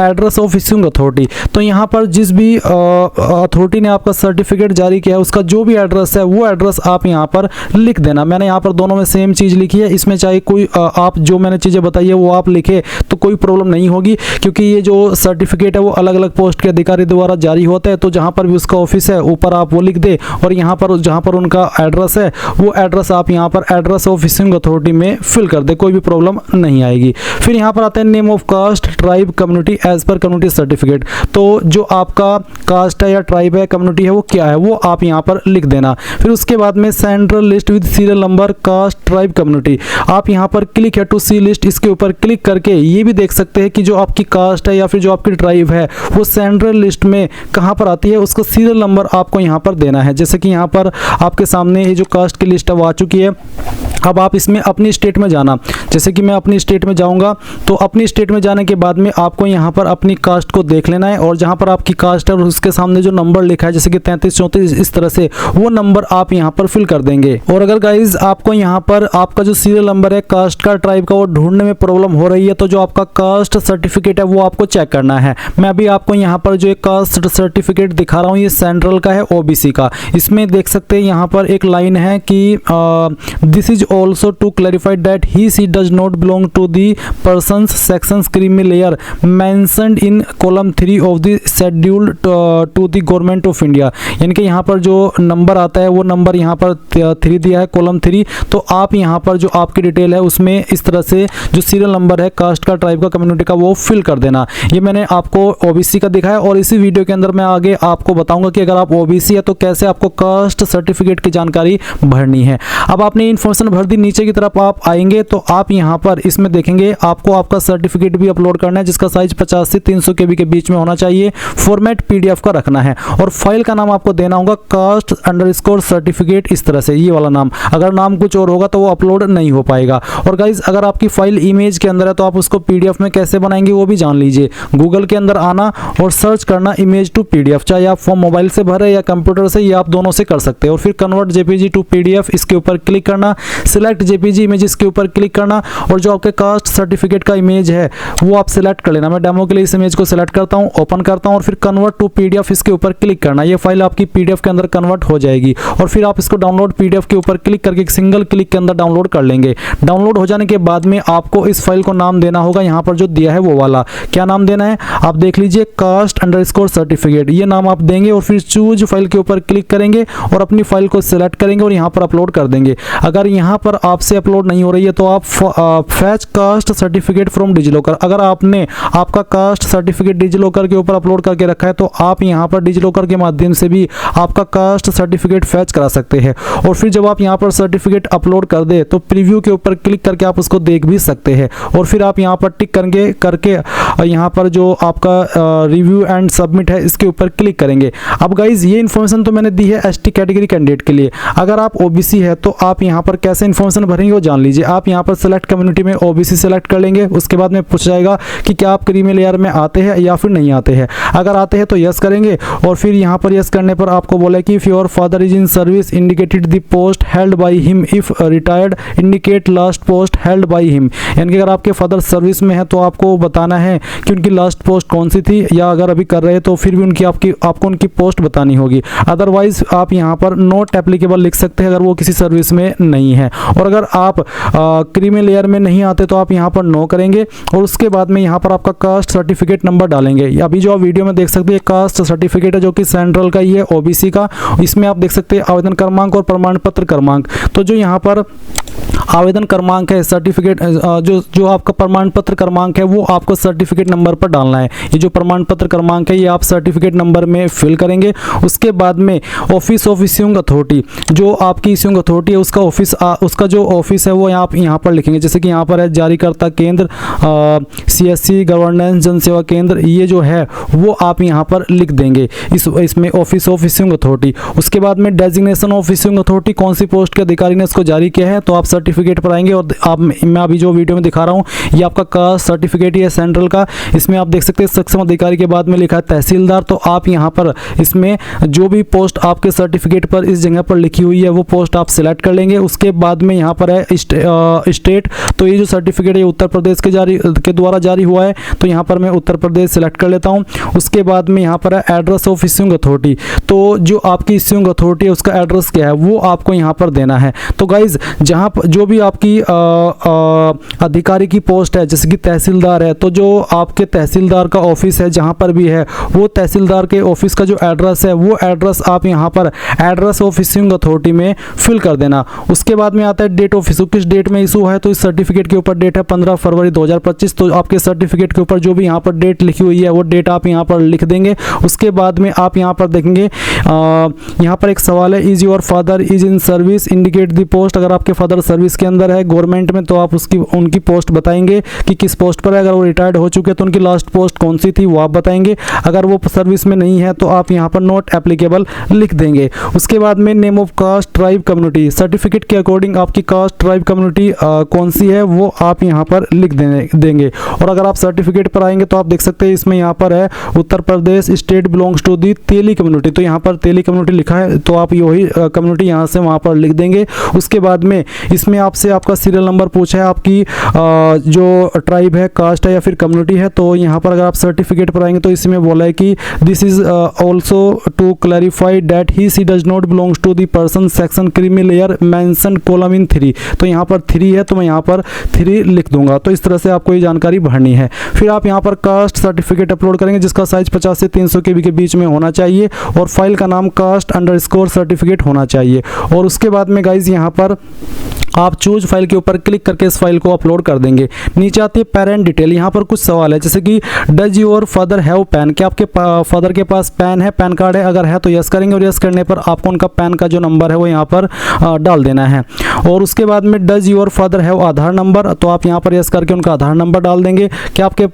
एड्रेस ऑफ इश्यूइंग अथॉरिटी। तो यहाँ पर जिस भी अथॉरिटी ने आपका सर्टिफिकेट जारी किया है उसका जो भी एड्रेस है वो एड्रेस आप यहाँ पर लिख देना। मैंने यहाँ पर दोनों में सेम चीज़ लिखी है, इसमें चाहे कोई आप जो मैंने चीज़ें बताई है वो आप लिखे तो कोई प्रॉब्लम नहीं होगी, क्योंकि ये जो सर्टिफिकेट है वो अलग अलग पोस्ट के अधिकारी द्वारा जारी होता है। तो जहाँ पर भी उसका ऑफिस है ऊपर आप वो लिख दे और यहाँ पर जहाँ पर उनका एड्रेस है वो एड्रेस आप यहाँ पर एड्रेस ऑफ इश्यूइंग अथॉरिटी में फिल कर दे, कोई भी प्रॉब्लम नहीं आएगी। फिर यहाँ पर आता है name of caste tribe community as per community certificate. तो जो आपका कास्ट है या ट्राइब है कम्युनिटी है वो क्या है वो आप यहाँ पर लिख देना। फिर उसके बाद में central list with serial number caste tribe community, आप यहाँ पर क्लिक है टू सी लिस्ट, इसके ऊपर क्लिक करके ये भी देख सकते हैं कि जो आपकी कास्ट है या फिर जो आपकी ट्राइब है वो सेंट्रल लिस्ट में कहाँ पर आती है, उसका सीरियल नंबर आपको यहाँ पर देना है। जैसे कि यहाँ पर आपके सामने ये जो कास्ट की लिस्ट है वो आ चुकी है। अब आप इसमें अपनी स्टेट में जाना, जैसे कि मैं अपनी स्टेट में जाऊंगा तो अपनी स्टेट में जाने के बाद में आपको यहाँ पर अपनी कास्ट को देख लेना है और जहाँ पर आपकी कास्ट है और उसके सामने जो नंबर लिखा है जैसे कि 33 34 इस तरह से वो नंबर आप यहाँ पर फिल कर देंगे। और अगर गाइज आपको यहाँ पर आपका जो सीरियल नंबर है कास्ट का ट्राइब का वो ढूंढने में प्रॉब्लम हो रही है तो जो आपका कास्ट सर्टिफिकेट है वो आपको चेक करना है। मैं अभी आपको यहाँ पर जो एक कास्ट सर्टिफिकेट दिखा रहा हूँ ये सेंट्रल का है ओबीसी का। इसमें देख सकते हैं यहाँ पर एक लाइन है कि this is also to clarify that he she does not belong to the persons sections creamy layer mentioned in column 3 of the schedule to the government of India, यानी कि यहाँ पर जो नंबर आता है वो नंबर यहाँ पर 3 दिया है कॉलम 3। तो आप यहाँ पर जो आपकी डिटेल है उसमें इस तरह से जो सीरियल नंबर है कास्ट का ट्राइब का कम्युनिटी का वो फिल कर देना। ये मैंने आपको ओबीसी का दिखाया और इसी वीडियो के अंदर मैं आगे आपको बताऊंगा कि अगर आप ओबीसी है तो कैसे आपको कास्ट सर्टिफिकेट की जानकारी भरनी है। अब आपने इन्फॉर्मेशन भर थर्ड दिन नीचे की तरफ आप आएंगे तो आप यहाँ पर इसमें देखेंगे आपको आपका सर्टिफिकेट भी अपलोड करना है, जिसका साइज 50 से 300 KB के बीच में होना चाहिए। फॉर्मेट PDF का रखना है और फाइल का नाम आपको देना होगा कास्ट_सर्टिफिकेट, इस तरह से, ये वाला नाम। अगर नाम कुछ और होगा तो वो अपलोड नहीं हो पाएगा। और गाइज अगर आपकी फाइल इमेज के अंदर है तो आप उसको PDF में कैसे बनाएंगे वो भी जान लीजिए। गूगल के अंदर आना और सर्च करना इमेज टू PDF, चाहे आप फॉर्म मोबाइल से भरे या कंप्यूटर से, ये आप दोनों से कर सकते हैं। और फिर कन्वर्ट JPG टू PDF, इसके ऊपर क्लिक करना, सिलेक्ट JPG इमेजेस के ऊपर क्लिक करना और जो आपके कास्ट सर्टिफिकेट का इमेज है वो आप सिलेक्ट कर लेना। मैं डेमो के लिए इस इमेज को सिलेक्ट करता हूं, ओपन करता हूं और फिर कन्वर्ट टू PDF इसके ऊपर क्लिक करना। ये फाइल आपकी PDF के अंदर कन्वर्ट हो जाएगी और फिर आप इसको डाउनलोड PDF के ऊपर क्लिक करके एक सिंगल क्लिक के अंदर डाउनलोड कर लेंगे। डाउनलोड हो जाने के बाद में आपको इस फाइल को नाम देना होगा, यहाँ पर जो दिया है वो वाला। क्या नाम देना है आप देख लीजिए, कास्ट_सर्टिफिकेट, ये नाम आप देंगे और फिर चूज फाइल के ऊपर क्लिक करेंगे और अपनी फाइल को सिलेक्ट करेंगे और यहाँ पर अपलोड कर देंगे। अगर यहाँ पर आपसे अपलोड नहीं हो रही है तो आप fetch caste certificate from DigiLocker, अगर आपने आपका कास्ट सर्टिफिकेट डिजिलॉकर के ऊपर अपलोड करके रखा है तो आप यहाँ पर डिजिलॉकर के माध्यम से भी आपका कास्ट सर्टिफिकेट फैच करा सकते हैं। और फिर जब आप यहाँ पर सर्टिफिकेट अपलोड कर दे तो प्रीव्यू के ऊपर क्लिक करके आप उसको देख भी सकते हैं। और फिर आप यहाँ पर टिक करके यहाँ पर जो आपका रिव्यू एंड सबमिट है इसके ऊपर क्लिक करेंगे। अब गाइज ये इन्फॉर्मेशन तो मैंने दी है ST कैटेगरी कैंडिडेट के लिए। अगर आप OBC है तो आप यहाँ पर कैसे इन्फॉर्मेशन भरेंगे वो जान लीजिए। आप यहाँ पर सेलेक्ट कम्युनिटी में OBC सेलेक्ट कर लेंगे। उसके बाद में पूछ जाएगा कि क्या आप क्रीमी लेयर में आते हैं या फिर नहीं आते हैं। अगर आते हैं तो यस करेंगे और फिर यहाँ पर यस करने पर आपको बोला कि if your father is in service indicated the post held by him, if retired indicate last post held by him. यानी कि अगर आपके फादर सर्विस में है तो आपको बताना है कि उनकी लास्ट पोस्ट कौन सी थी, या अगर अभी कर रहे हैं तो फिर भी आपको उनकी पोस्ट बतानी होगी। अदरवाइज आप यहाँ पर नॉट एप्लीकेबल लिख सकते हैं अगर वो किसी सर्विस में नहीं है। और अगर आप क्रीमी लेयर में नहीं आते तो आप यहाँ पर नो करेंगे और उसके बाद में यहाँ पर आपका कास्ट सर्टिफिकेट नंबर डालेंगे। अभी जो आप वीडियो में देख सकते हैं कास्ट सर्टिफिकेट है जो कि सेंट्रल का ही है, OBC का। इसमें आप देख सकते हैं आवेदन क्रमांक और प्रमाण पत्र क्रमांक। तो जो यहाँ पर आवेदन क्रमांक है, सर्टिफिकेट जो आपका प्रमाण पत्र क्रमांक है वो आपको सर्टिफिकेट नंबर पर डालना है। ये जो प्रमाण पत्र क्रमांक है ये आप सर्टिफिकेट नंबर में फिल करेंगे। उसके बाद में ऑफिस ऑफ इश्यूइंग अथॉरिटी, जो आपकी इश्यूइंग अथॉरिटी है उसका ऑफिस, उसका जो ऑफिस है वो आप यहाँ पर लिखेंगे। जैसे कि यहाँ पर है जारीकर्ता केंद्र, CSC गवर्नेंस जन सेवा केंद्र, ये जो है वो आप यहाँ पर लिख देंगे इसमें ऑफिस ऑफ इश्यूइंग अथॉरिटी। उसके बाद में डेजिग्नेशन ऑफ इश्यूइंग अथॉरिटी, कौन सी पोस्ट के अधिकारी ने इसको जारी किया है, तो आप सर्टिफिकेट पर आएंगे और मैं अभी जो वीडियो में दिखा रहा हूँ ये आपका कास्ट सर्टिफिकेट ही है सेंट्रल का। इसमें आप देख सकते हैं सक्षम अधिकारी के बाद में लिखा है तहसीलदार। तो आप यहाँ पर इसमें जो भी पोस्ट आपके सर्टिफिकेट पर इस जगह पर लिखी हुई है वो पोस्ट आप सिलेक्ट कर लेंगे। उसके बाद में यहाँ पर है स्टेट, तो ये जो सर्टिफिकेट है उत्तर प्रदेश के द्वारा जारी हुआ है, तो यहाँ पर मैं उत्तर प्रदेश सिलेक्ट कर लेता हूँ। उसके बाद में यहाँ पर है एड्रेस ऑफ इश्यूइंग अथॉरिटी, तो जो आपकी इश्यूइंग अथॉरिटी है उसका एड्रेस क्या है वो आपको यहाँ पर देना है। तो गाइज जहाँ पर जो भी आपकी अधिकारी की पोस्ट है जैसे कि तहसीलदार है, तो जो आपके तहसीलदार का ऑफिस है जहाँ पर भी है वो तहसीलदार के ऑफिस का जो एड्रेस है वो एड्रेस आप यहाँ पर एड्रेस ऑफ इश्यूइंग अथॉरिटी में फिल कर देना। उसके बाद में आता है डेट ऑफ इशू, किस डेट में इशू है, तो इस सर्टिफिकेट के ऊपर डेट है 15 फरवरी 2025। तो आपके सर्टिफिकेट के ऊपर जो भी यहाँ पर डेट लिखी हुई है वो डेट आप यहाँ पर लिख देंगे। उसके बाद में आप यहाँ पर देखेंगे यहाँ पर एक सवाल है, is your father is in service indicate the post. अगर आपके फादर सर्विस के अंदर है गवर्नमेंट में तो आप उनकी पोस्ट बताएंगे कि किस पोस्ट पर है। अगर वो रिटायर्ड हो चुके तो उनकी लास्ट पोस्ट कौन सी थी वो आप बताएंगे। अगर वो सर्विस में नहीं है तो आप यहाँ पर नॉट एप्लीकेबल लिख देंगे। उसके बाद में name of caste tribe community, certificate के अकॉर्डिंग आपकी कास्ट ट्राइब कम्युनिटी कौन सी है वो आप यहाँ पर लिख देंगे। और अगर आप सर्टिफिकेट पर आएंगे तो आप देख सकते हैं इसमें यहाँ पर है Uttar Pradesh state belongs to the Teli community, तो यहाँ पर तेली कम्युनिटी लिखा है तो आप वही कम्युनिटी यहाँ से वहाँ पर लिख देंगे। उसके बाद में इसमें आपसे आपका सीरियल नंबर पूछा है, आपकी जो ट्राइब है, कास्ट है या फिर कम्युनिटी है, तो यहाँ पर अगर आप सर्टिफिकेट पर आएंगे तो इसमें बोला है कि this is also to clarify that he she does not belongs to the person section creamy layer mention column in 3, तो यहाँ पर 3 है तो मैं यहाँ पर 3 लिख दूंगा। तो इस तरह से आपको ये जानकारी भरनी है। फिर आप यहाँ पर कास्ट सर्टिफिकेट अपलोड करेंगे जिसका साइज 50 से 300 KB के बीच में होना चाहिए और फाइल का नाम कास्ट_सर्टिफिकेट होना चाहिए। और उसके बाद में गाइज यहाँ पर आप चूज फाइल के ऊपर क्लिक करके इस फाइल को अपलोड कर देंगे। नीचे आती है पेरेंट डिटेल, यहाँ पर कुछ सवाल है जैसे कि does your father have pan, क्या आपके फादर के पास पैन है, पैन कार्ड है, अगर है तो यस करेंगे और यस करने पर आपको उनका पैन का जो नंबर है वो यहाँ पर डाल देना है। और उसके बाद में does your father have Aadhaar number, तो आप यहाँ पर यस करके उनका आधार नंबर डाल देंगे। क्या आपके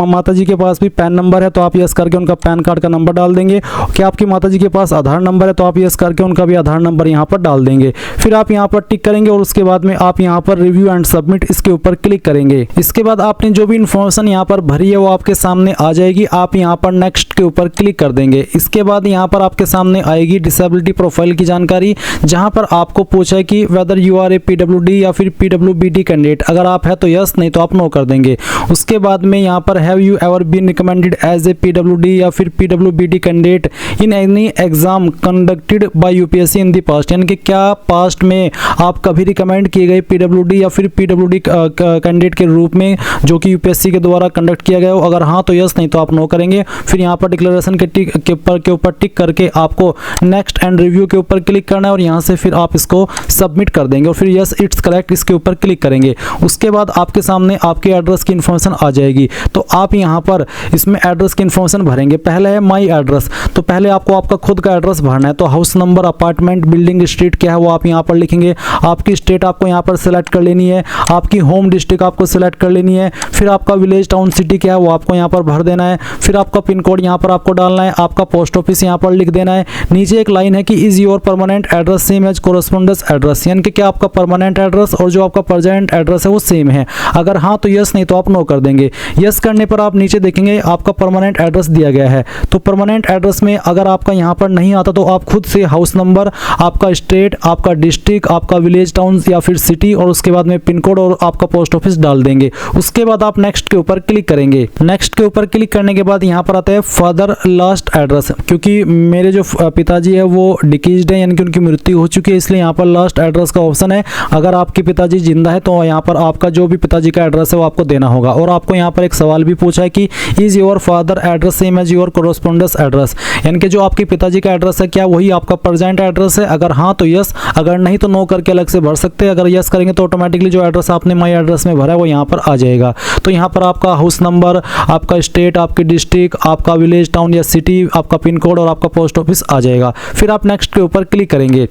माता जी के पास भी पैन नंबर है, तो आप यस करके उनका पैन कार्ड का नंबर डाल देंगे। क्या आपकी माता जी के पास आधार नंबर है, तो आप यस करके उनका भी आधार नंबर यहाँ पर डाल देंगे। फिर आप यहाँ पर टिक करेंगे और उसके बाद में आप यहाँ पर रिव्यू एंड सबमिट इसके ऊपर क्लिक करेंगे। इसके बाद आपने जो भी इन्फॉर्मेशन यहाँ पर भरी है वो आपके सामने आ जाएगी। आप यहाँ पर नेक्स्ट के ऊपर क्लिक कर देंगे। इसके बाद यहाँ पर आपके सामने आएगी डिसेबिलिटी प्रोफाइल की जानकारी, जहाँ पर आपको पूछा है कि whether you are a PWD या फिर पीडब्ल्यूबीडी कैंडिडेट। अगर आप है तो यस, नहीं तो आप नो कर देंगे। उसके बाद में यहाँ पर have you ever been recommended as a PWD या फिर PWBD candidate in any exam conducted by UPSC in the past, यानी कि क्या पास्ट में आप कभी रिकमेंड किए गए पीडब्ल्यूडी या फिर पीडब्ल्यूडी कैंडिडेट के रूप में जो कि यूपीएससी के द्वारा कंडक्ट किया गया हो। अगर हाँ तो यस, नहीं तो आप नो करेंगे। फिर यहाँ पर डिक्लेरेशन के ऊपर टिक करके आपको नेक्स्ट एंड रिव्यू के ऊपर क्लिक करना है और यहाँ से फिर आप इसको सबमिट कर देंगे और फिर यस इट्स करेक्ट इसके ऊपर क्लिक करेंगे। उसके बाद आपके सामने आपके एड्रेस की इन्फॉर्मेशन आ जाएगी। तो आप यहाँ पर इसमें एड्रेस की इन्फॉर्मेशन भरेंगे। पहले है माई एड्रेस, तो पहले आपको आपका खुद का एड्रेस भरना है। तो house number, apartment, building, street क्या है वो आप यहाँ पर लिखेंगे। आपकी स्टेट आपको यहाँ पर सिलेक्ट कर लेनी है। आपकी होम डिस्ट्रिक्ट आपको सिलेक्ट कर लेनी है। फिर आपका विलेज, टाउन, सिटी क्या है वो आपको यहाँ पर भर देना है। फिर आपका पिन कोड यहाँ पर आपको डालना है। आपका पोस्ट ऑफिस यहाँ पर लिख देना है। नीचे एक लाइन है कि is your permanent address same as correspondence address, यानी कि क्या आपका परमानेंट एड्रेस और जो आपका प्रेजेंट एड्रेस है वो सेम है। अगर हाँ तो यस, नहीं तो आप नो कर देंगे। यस करने पर आप नीचे देखेंगे आपका परमानेंट एड्रेस दिया गया है। तो परमानेंट एड्रेस में अगर आपका यहाँ पर नहीं आता तो आप खुद से हाउस नंबर, आपका स्टेट, आपका डिस्ट्रिक्ट, आपका विलेज, टाउन या फिर सिटी और उसके बाद में पिन कोड और आपका पोस्ट ऑफिस डाल देंगे। उसके बाद आप नेक्स्ट के ऊपर क्लिक करेंगे। नेक्स्ट के ऊपर क्लिक करने के बाद यहाँ पर आता है फादर लास्ट एड्रेस। क्योंकि मेरे जो पिताजी है वो डिकीज्ड है, यानी कि उनकी मृत्यु हो चुकी है, इसलिए यहाँ पर लास्ट एड्रेस का ऑप्शन है। अगर आपके पिताजी जिंदा है तो यहाँ पर आपका जो भी पिताजी का एड्रेस है वो आपको देना होगा। और आपको यहाँ पर एक सवाल भी पूछा है कि is your father address same as your correspondence address, यानी कि जो आपके पिताजी का एड्रेस है क्या वही आपका प्रेजेंट एड्रेस है। अगर हाँ तो यस, अगर नहीं तो नो करके अलग से भर सकते हैं। अगर यस करेंगे तो ऑटोमेटिकली जो एड्रेस आपने माई एड्रेस में भरा है वो यहाँ पर आ जाएगा। तो यहाँ पर आपका हाउस नंबर, आपका स्टेट, आपकी डिस्ट्रिक्ट, आपका विलेज, टाउन या सिटी, आपका पिन कोड और आपका पोस्ट ऑफिस आ जाएगा। फिर आप नेक्स्ट के ऊपर क्लिक करेंगे।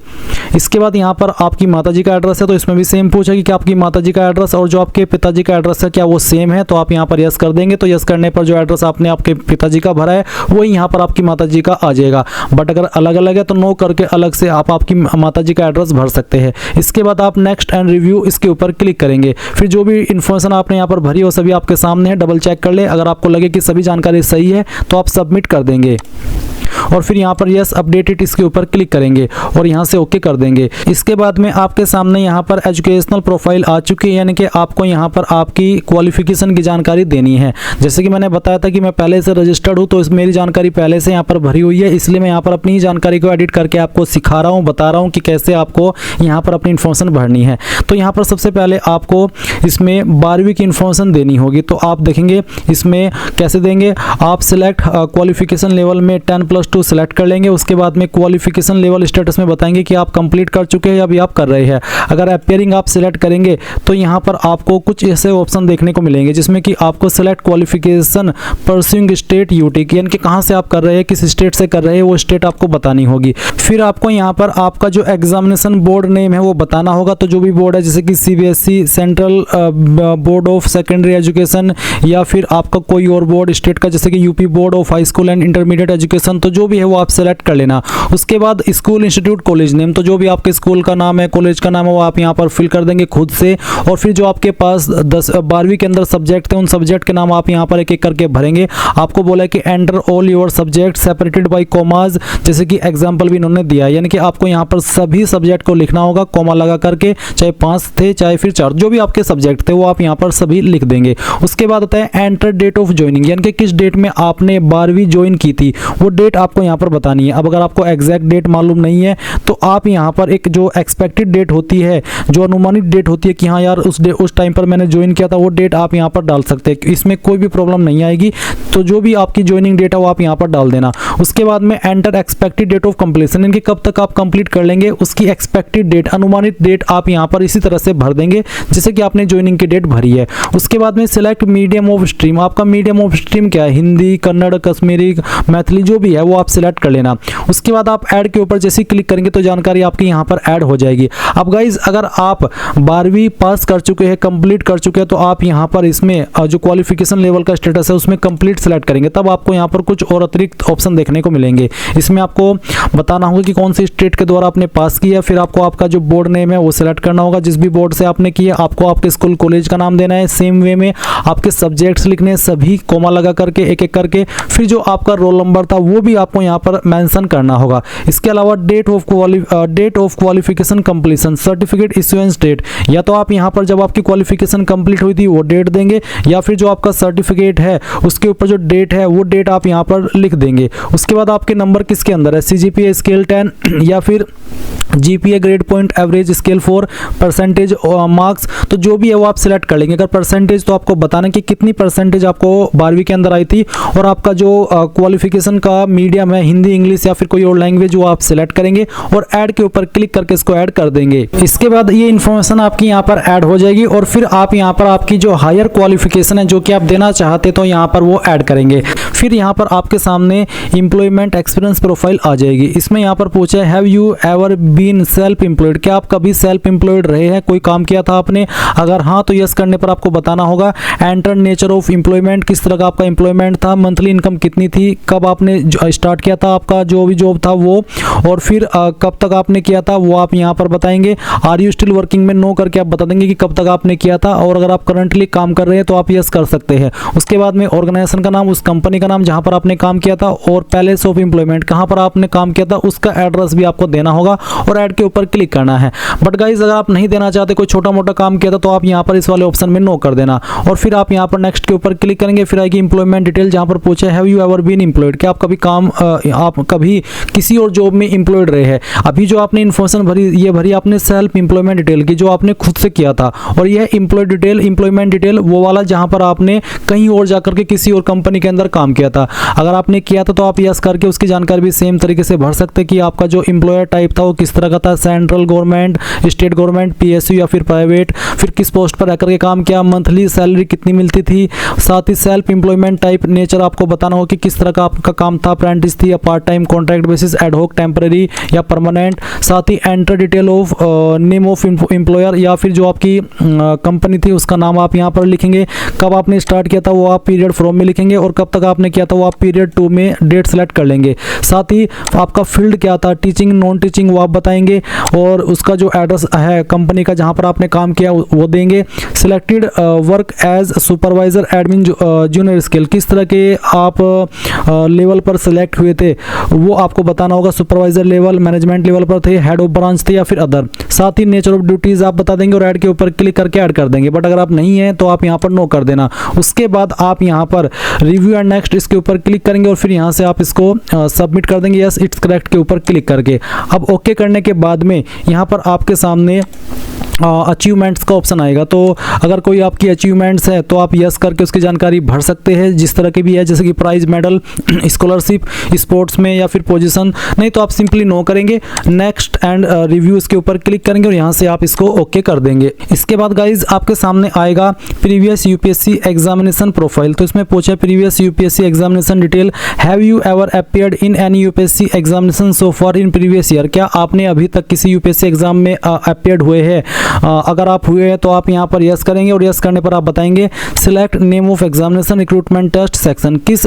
इसके बाद यहाँ पर आपकी माताजी का एड्रेस है तो इसमें भी सेम पूछा कि क्या आपकी माताजी का एड्रेस और जो आपके पिताजी का एड्रेस है क्या वो सेम है। तो आप यहाँ पर यस कर देंगे। तो यस करने पर जो एड्रेस आपने आपके पिताजी का भरा है वही यहाँ पर आपकी माताजी का आ जाएगा। बट अगर अलग अलग है तो नो करके अलग से आप आपकी माताजी का एड्रेस भर सकते हैं। इसके बाद आप नेक्स्ट एंड रिव्यू इसके ऊपर क्लिक करेंगे। फिर जो भी इन्फॉर्मेशन आपने यहाँ पर भरी वो सभी आपके सामने है, डबल चेक कर ले। अगर आपको लगे कि सभी जानकारी सही है तो आप सबमिट कर देंगे और फिर यहाँ पर यस अपडेट इट इसके ऊपर क्लिक करेंगे और यहाँ से ओके कर देंगे। इसके बाद में आपके सामने यहाँ पर एजुकेशनल प्रोफाइल आ चुकी है, यानी कि आपको यहाँ पर आपकी क्वालिफिकेशन की जानकारी देनी है। जैसे कि मैंने बताया था कि मैं पहले से रजिस्टर्ड हूँ तो मेरी जानकारी पहले से यहाँ पर भरी हुई है, इसलिए मैं यहाँ पर अपनी जानकारी को एडिट करके आपको सिखा रहा हूँ, बता रहा हूँ कि कैसे आपको यहाँ पर अपनी इन्फॉर्मेशन भरनी है। तो यहाँ पर सबसे पहले आपको इसमें 12वीं की इन्फॉर्मेशन देनी होगी। तो आप देखेंगे इसमें कैसे देंगे। आप सिलेक्ट क्वालिफिकेशन लेवल में 10+2 सिलेक्ट कर लेंगे। उसके बाद में क्वालिफिकेशन लेवल स्टेटस में बताएंगे कि आप कंप्लीट कर चुके हैं या अभी आप कर रहे हैं। अगर अपेयरिंग आप सिलेक्ट करेंगे तो यहाँ पर आपको कुछ ऐसे ऑप्शन देखने को मिलेंगे जिसमें कि आपको select qualification pursuing state UT, यानी कि कहाँ से आप कर रहे हैं, किस स्टेट से कर रहे हैं वो स्टेट आपको बतानी होगी। फिर आपको यहाँ पर आपका जो एग्जामिनेशन बोर्ड नेम है वो बताना होगा। तो जो भी बोर्ड है जैसे कि CBSE, central board of secondary education या फिर आपका कोई और बोर्ड स्टेट का जैसे कि UP board of high school and intermediate education, तो जो भी है वो आप सेलेक्ट कर लेना। उसके बाद स्कूल, इंस्टीट्यूट, कॉलेज नेम, तो जो भी आपके स्कूल का नाम है, कॉलेज का नाम है वो आप यहाँ पर फिल कर देंगे खुद से। और फिर जो आपके पास 12वीं के अंदर सब्जेक्ट थे उन सब्जेक्ट के नाम आप यहाँ पर एक एक करके भरेंगे। आपको बोला है कि enter all your subject separated by commas, जैसे कि एग्जाम्पल भी इन्होंने दिया है, यानी कि आपको यहाँ पर सभी सब्जेक्ट को लिखना होगा कॉमा लगा करके, चाहे 5 थे चाहे फिर 4, जो भी आपके सब्जेक्ट थे वो आप यहाँ पर सभी लिख देंगे। उसके बाद होता है एंटर डेट ऑफ ज्वाइनिंग, यानी कि किस डेट में आपने 12वीं ज्वाइन की थी वो डेट आपको यहाँ पर बतानी है। अब अगर आपको एग्जैक्ट डेट मालूम नहीं है तो आप यहाँ पर एक जो एक्सपेक्टेड डेट होती है, जो अनुमानित डेट होती है कि हाँ यार उस टाइम पर मैंने ज्वाइन किया था, वो डेट आप यहाँ पर डाल सकते हैं। इसमें कोई भी प्रॉब्लम नहीं आएगी। तो जो भी आपकी ज्वाइनिंग डेट है वो आप यहाँ पर डाल देना। उसके बाद में enter expected date of completion, यानी कि कब तक आप कंप्लीट कर लेंगे उसकी एक्सपेक्टेड डेट, अनुमानित डेट आप यहाँ पर इसी तरह से भर देंगे जैसे कि आपने ज्वाइनिंग की डेट भरी है। उसके बाद में सिलेक्ट मीडियम ऑफ स्ट्रीम, आपका मीडियम ऑफ स्ट्रीम क्या है, हिंदी, कन्नड़, कश्मीरी, मैथिली, जो भी है। है वो आप सिलेक्ट कर लेना। उसके बाद आप ऐड के ऊपर जैसे ही क्लिक करेंगे तो जानकारी आपकी यहाँ पर ऐड हो जाएगी। अब गाइज अगर आप 12वीं पास कर चुके हैं, कंप्लीट कर चुके हैं, तो आप यहाँ पर इसमें जो क्वालिफिकेशन लेवल का स्टेटस है उसमें कंप्लीट सेलेक्ट करेंगे, तब आपको यहाँ पर कुछ और अतिरिक्त ऑप्शन देखने को मिलेंगे। इसमें आपको बताना होगा कि कौन सी स्टेट के द्वारा आपने पास किया, फिर आपको आपका जो बोर्ड नेम है वो सिलेक्ट करना होगा। जिस भी बोर्ड से आपने किया आपको आपके स्कूल कॉलेज का नाम देना है। सेम वे में आपके सब्जेक्ट्स लिखने हैं, सभी कोमा लगा करके एक एक करके। फिर जो आपका रोल नंबर था वो भी आपको यहाँ पर मेंशन करना होगा। इसके अलावा date of qualification completion, certificate issuance date, या तो आप यहाँ पर जब आपकी क्वालिफिकेशन कंप्लीट हुई थी वो डेट देंगे, या फिर जो आपका सर्टिफिकेट है उसके ऊपर जो डेट है वो डेट आप यहाँ पर लिख देंगे। उसके बाद आपके नंबर किसके अंदर है, CGPA स्केल 10 या फिर GPA grade point average scale 4, percentage marks, तो जो भी है वो आप सिलेक्ट कर लेंगे। अगर परसेंटेज तो आपको बताना कि कितनी परसेंटेज आपको 12वीं के अंदर आई थी, और आपका जो क्वालिफिकेशन का मीडियम है हिंदी, इंग्लिश या फिर कोई और लैंग्वेज वो आप सिलेक्ट करेंगे और ऐड के ऊपर क्लिक करके इसको ऐड कर देंगे। इसके बाद ये इन्फॉर्मेशन आपकी यहाँ पर ऐड हो जाएगी और फिर आप यहाँ पर आपकी जो हायर क्वालिफिकेशन है जो कि आप देना चाहते तो यहाँ पर वो ऐड करेंगे। फिर यहाँ पर आपके सामने एम्प्लॉयमेंट एक्सपीरियंस प्रोफाइल आ जाएगी। इसमें यहाँ पर पूछा है have you ever been self employed, क्या आप कभी सेल्फ एम्प्लॉयड रहे हैं, कोई काम किया था आपने? अगर हाँ तो यस करने पर आपको बताना होगा। एंटर नेचर ऑफ एम्प्लॉयमेंट, किस तरह का आपका एम्प्लॉयमेंट था, मंथली इनकम कितनी थी, कब आपने स्टार्ट किया था आपका जो भी जॉब था वो, और फिर कब तक आपने किया था वो आप यहाँ पर बताएंगे। आर यू स्टिल वर्किंग में नो करके आप बता देंगे कि कब तक आपने किया था, और अगर आप करंटली काम कर रहे हैं तो आप यस कर सकते हैं। उसके बाद में ऑर्गेनाइजेशन का नाम, उस कंपनी का नाम जहाँ पर आपने काम किया था, और प्लेस ऑफ एम्प्लॉयमेंट कहाँ पर आपने काम किया था उसका एड्रेस भी आपको देना होगा और ऐड के ऊपर क्लिक करना है। बट गाइज अगर आप नहीं देना चाहते, कोई छोटा मोटा काम किया था, तो आप यहाँ पर इस वाले ऑप्शन में नो कर देना और फिर आप यहाँ पर नेक्स्ट के ऊपर क्लिक करेंगे। फिर आएगी एम्प्लॉयमेंट डिटेल जहाँ पर पूछे have you ever been employed, क्या आप कभी आप कभी किसी और जॉब में एम्प्लॉयड रहे हैं। अभी जो आपने इन्फॉर्मेशन भरी ये भरी आपने सेल्फ एम्प्लॉयमेंट डिटेल की जो आपने खुद से किया था, और यह एम्प्लॉयमेंट डिटेल वो वाला जहाँ पर आपने कहीं और जाकर के किसी और कंपनी के अंदर काम किया था। अगर आपने किया था तो आप यस करके उसकी जानकारी भी सेम तरीके से भर सकते कि आपका जो एम्प्लॉयर टाइप था वो किस तरह का था, central government, state government, PSU या फिर प्राइवेट, फिर किस पोस्ट पर रहकर के काम किया, मंथली सैलरी कितनी मिलती थी। साथ ही सेल्फ एम्प्लॉयमेंट टाइप नेचर आपको बताना हो कि किस तरह का आपका काम था, अप्रेंटिस थी या part time, contract basis, ad hoc, temporary या परमानेंट। साथ ही enter detail of name of employer, या फिर जो आपकी कंपनी थी उसका नाम आप यहाँ पर लिखेंगे। कब आपने स्टार्ट किया था वो आप पीरियड फ्रॉम में लिखेंगे, और कब तक आपने किया था वो आप पीरियड 2 में डेट सेलेक्ट कर लेंगे। साथ ही आपका फील्ड क्या था, टीचिंग, नॉन टीचिंग, वो आप बताएंगे, और उसका जो एड्रेस है कंपनी का जहाँ पर आपने काम किया वो देंगे। Selected work as supervisor admin junior scale, किस तरह के आप लेवल पर सिलेक्ट हुए थे वो आपको बताना होगा। सुपरवाइजर लेवल, मैनेजमेंट लेवल पर थे, हेड ऑफ ब्रांच थे या फिर अदर। साथ ही नेचर ऑफ ड्यूटीज आप बता देंगे और ऐड के ऊपर क्लिक करके ऐड कर देंगे। बट अगर आप नहीं हैं तो आप यहाँ पर नो कर देना। उसके बाद आप यहाँ पर रिव्यू एंड नेक्स्ट इसके ऊपर क्लिक करेंगे और फिर यहाँ से आप इसको सबमिट कर देंगे यस इट्स करेक्ट के ऊपर क्लिक करके। अब ओके करने के बाद में यहाँ पर आपके सामने अचीवमेंट्स का ऑप्शन आएगा। तो अगर कोई आपकी अचीवमेंट्स है तो आप यस करके उसकी जानकारी भर सकते हैं, जिस तरह की भी है, जैसे कि प्राइज, मेडल, स्कॉलरशिप, स्पोर्ट्स में या फिर पोजीशन। नहीं तो आप सिंपली नो करेंगे, नेक्स्ट एंड रिव्यू इसके ऊपर क्लिक करेंगे और यहाँ से आप इसको ओके कर देंगे। इसके बाद गाइज आपके सामने आएगा प्रीवियस यूपीएससी एग्जामिनेशन प्रोफाइल। तो इसमें पूछा previous UPSC examination detail, have you ever appeared in any UPSC examination so for in previous year, क्या आपने अभी तक किसी यूपीएससी एग्जाम में अपीयर्ड हुए हैं। अगर आप हुए हैं तो आप यहाँ पर यस करेंगे और यस करने पर आप बताएंगे select name of examination recruitment test section, किस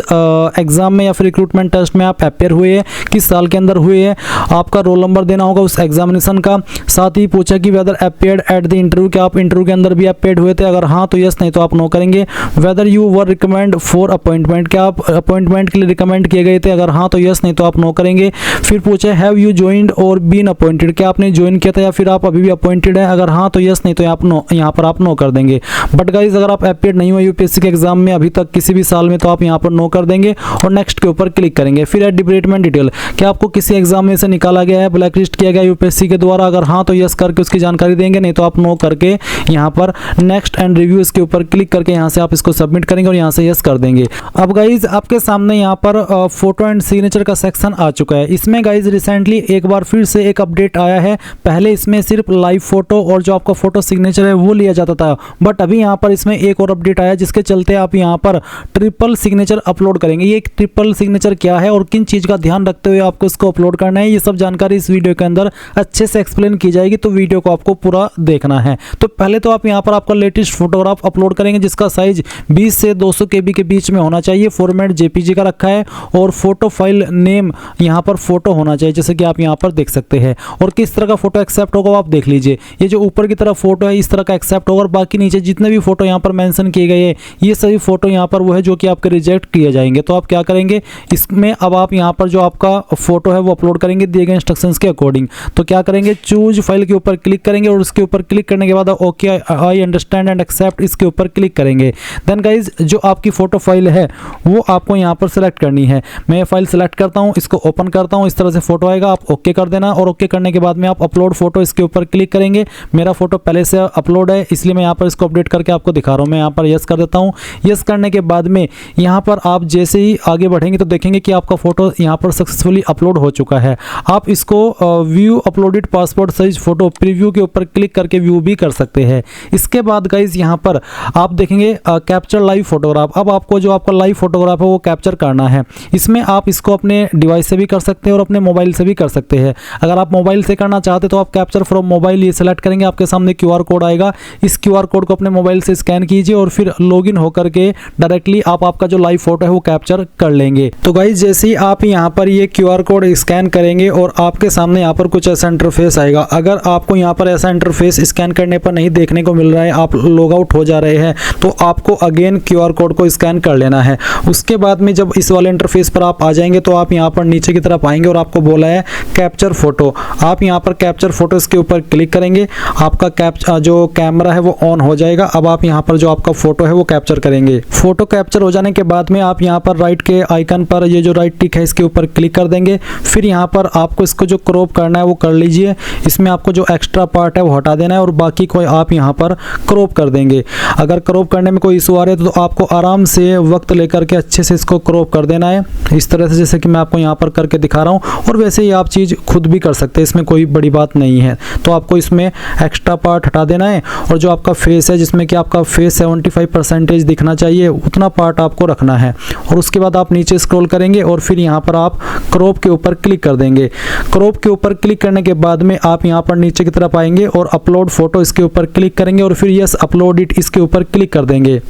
एग्जाम में या फिर रिक्रूटमेंट टेस्ट में आप अपेयर हुए हैं, किस साल के अंदर हुए हैं, आपका रोल नंबर देना होगा उस एग्जामिनेशन का। साथ ही पूछा कि whether appeared at the interview, क्या आप इंटरव्यू के अंदर भी अपेयर्ड हुए थे, अगर हाँ तो यस, नहीं तो आप नो करेंगे। Whether you were recommend for appointment, क्या आप अपॉइंटमेंट के लिए रिकमेंड किए गए थे, अगर हाँ तो यस, नहीं तो आप नो करेंगे। फिर पूछे हैव यू ज्वाइंड और बीन अपॉइंटेड, क्या आपने ज्वाइन किया था या फिर आप अभी भी अपॉइंटेड है, अगर हाँ तो यस, नहीं तो आप नो, यहाँ पर आप नो कर देंगे। बट गाइज अगर आप अपीयर नहीं हुए यूपीएससी के एग्जाम में अभी तक किसी भी साल में तो आप यहाँ पर नो कर देंगे और नेक्स्ट के ऊपर क्लिक करेंगे। फिर एट डिपार्टमेंट डिटेल, क्या आपको किसी एग्जाम में से निकाला गया है, ब्लैक लिस्ट किया गया यूपीएससी के द्वारा, अगर हाँ तो यस करके उसकी जानकारी देंगे, नहीं तो आप नो करके यहाँ पर नेक्स्ट एंड रिव्यू इसके ऊपर क्लिक करके यहाँ से आप इसको सबमिट करेंगे और यहाँ से यस कर देंगे। अब गाइज आपके सामने यहाँ पर फोटो एंड सिग्नेचर का सेक्शन आ चुका है। इसमें गाइज रिसेंटली एक बार फिर से एक अपडेट आया है। पहले इसमें सिर्फ लाइव फोटो और जो आपका फोटो सिग्नेचर है वो लिया जाता था। बट अभी यहाँ पर इसमें एक और अपडेट आया जिसके चलते आप यहाँ पर ट्रिपल सिग्नेचर अपलोड करेंगे। ये ट्रिपल सिग्नेचर क्या है और किन चीज़ का ध्यान रखते हुए आपको इसको अपलोड करना है, ये सब जानकारी इस वीडियो के अंदर अच्छे से एक्सप्लेन की जाएगी, तो वीडियो को आपको पूरा देखना है। तो पहले तो आप यहाँ पर आपका लेटेस्ट फोटोग्राफ अपलोड करेंगे जिसका साइज 20 से 200 KB के बीच में होना चाहिए। फॉर्मेट JPG का रखा है और फोटो फाइल नेम यहाँ पर फोटो होना चाहिए, जैसे कि आप यहाँ पर देख सकते हैं। और किस तरह का फोटो एक्सेप्ट होगा आप देख लीजिए। ये जो ऊपर की तरफ फोटो है इस तरह का एक्सेप्ट होगा और बाकी नीचे जितने भी फोटो यहाँ पर मेंशन किए गए हैं ये सभी फोटो यहाँ पर वो है जो कि आपके रिजेक्ट किए जाएंगे। तो आप क्या करेंगे, इसमें अब आप यहाँ पर जो आपका फोटो है वो अपलोड करेंगे दिए गए इंस्ट्रक्शंस के अकॉर्डिंग। तो क्या करेंगे, चूज फाइल के ऊपर क्लिक करेंगे और उसके ऊपर क्लिक करने के बाद okay I understand and accept इसके ऊपर क्लिक करेंगे। देन गाइज जो आपकी फोटो फाइल है वो आपको यहाँ पर सेलेक्ट करनी है। मैं ये फाइल सेलेक्ट करता हूँ, इसको ओपन करता हूँ, इस तरह से फोटो आएगा, आप ओके कर देना। और ओके करने के बाद में आप अपलोड फोटो इसके ऊपर क्लिक करेंगे। मेरा फोटो पहले से अपलोड है इसलिए मैं यहाँ पर इसको अपडेट करके आपको दिखा रहा हूँ। मैं यहाँ पर यस कर देता हूँ। यस करने के बाद में यहाँ पर आप जैसे ही आगे बढ़ेंगे तो देखेंगे कि आपका फोटो यहाँ पर सक्सेसफुली अपलोड हो चुका है। आप इसको view uploaded passport size photo preview के ऊपर क्लिक करके व्यू भी कर सकते हैं। इसके बाद गाइज यहाँ पर आप देखेंगे कैप्चर लाइव फोटोग्राफ। अब आपको जो आपका लाइव फोटोग्राफ है वो कैप्चर करना है। इसमें आप इसको अपने डिवाइस से भी कर सकते हैं और अपने मोबाइल से भी कर सकते हैं। अगर आप मोबाइल से करना चाहते तो आप कैप्चर फ्रॉम मोबाइल ये सेलेक्ट करेंगे, आपके सामने QR कोड आएगा। इस QR कोड को अपने मोबाइल से स्कैन कीजिए और फिर लॉगिन होकर के डायरेक्टली आप आपका जो लाइव फोटो है वो कैप्चर कर लेंगे। तो गाइज जैसे ही आप यहाँ पर ये QR कोड स्कैन करेंगे और आपके सामने यहाँ पर कुछ ऐसा इंटरफेस आएगा। अगर आपको यहाँ पर ऐसा इंटरफेस स्कैन करने पर नहीं देखने को मिल रहा है, आप लॉग आउट हो जा रहे हैं, तो आपको अगेन QR कोड को स्कैन कर लेना है। उसके बाद में जब इस वाले इंटरफेस पर आप आ जाएंगे तो आप यहाँ पर नीचे की तरफ आएंगे और आपको बोला है कैप्चर फोटो। आप यहाँ पर कैप्चर फोटो के ऊपर क्लिक करेंगे, आपका जो कैमरा है वो ऑन हो जाएगा। अब आप यहाँ पर जो आपका फोटो है वो कैप्चर करेंगे। फोटो कैप्चर हो जाने के बाद में आप यहाँ पर राइट के आइकन पर ये जो राइट टिक है इसके ऊपर क्लिक कर देंगे। फिर यहाँ पर आपको इसको जो क्रॉप करना है वो कर लीजिए। इसमें आपको जो एक्स्ट्रा पार्ट है वो हटा देना है और बाकी को आप यहाँ पर क्रॉप कर देंगे। अगर क्रॉप करने में कोई इशू आ रहा है तो आपको आराम से वक्त लेकर के अच्छे से इसको क्रॉप कर देना है, इस तरह से जैसे कि मैं आपको यहाँ पर करके दिखा रहा हूँ। और वैसे ही आप चीज़ खुद भी कर सकते हैं, इसमें कोई बड़ी बात नहीं है। तो आपको इसमें एक्स्ट्रा पार्ट हटा देना है और जो आपका फेस है जिसमें कि आपका फेस 75% दिखना चाहिए उतना पार्ट आपको रखना है। और उसके बाद आप नीचे स्क्रॉल करेंगे और फिर यहाँ पर आप क्रॉप के ऊपर क्लिक कर देंगे। क्रॉप के ऊपर क्लिक करने के बाद में आप यहाँ पर नीचे की तरफ आएंगे और अपलोड फोटो इसके ऊपर क्लिक करेंगे और फिर यस अपलोड इट इसके ऊपर क्लिक कर देंगे।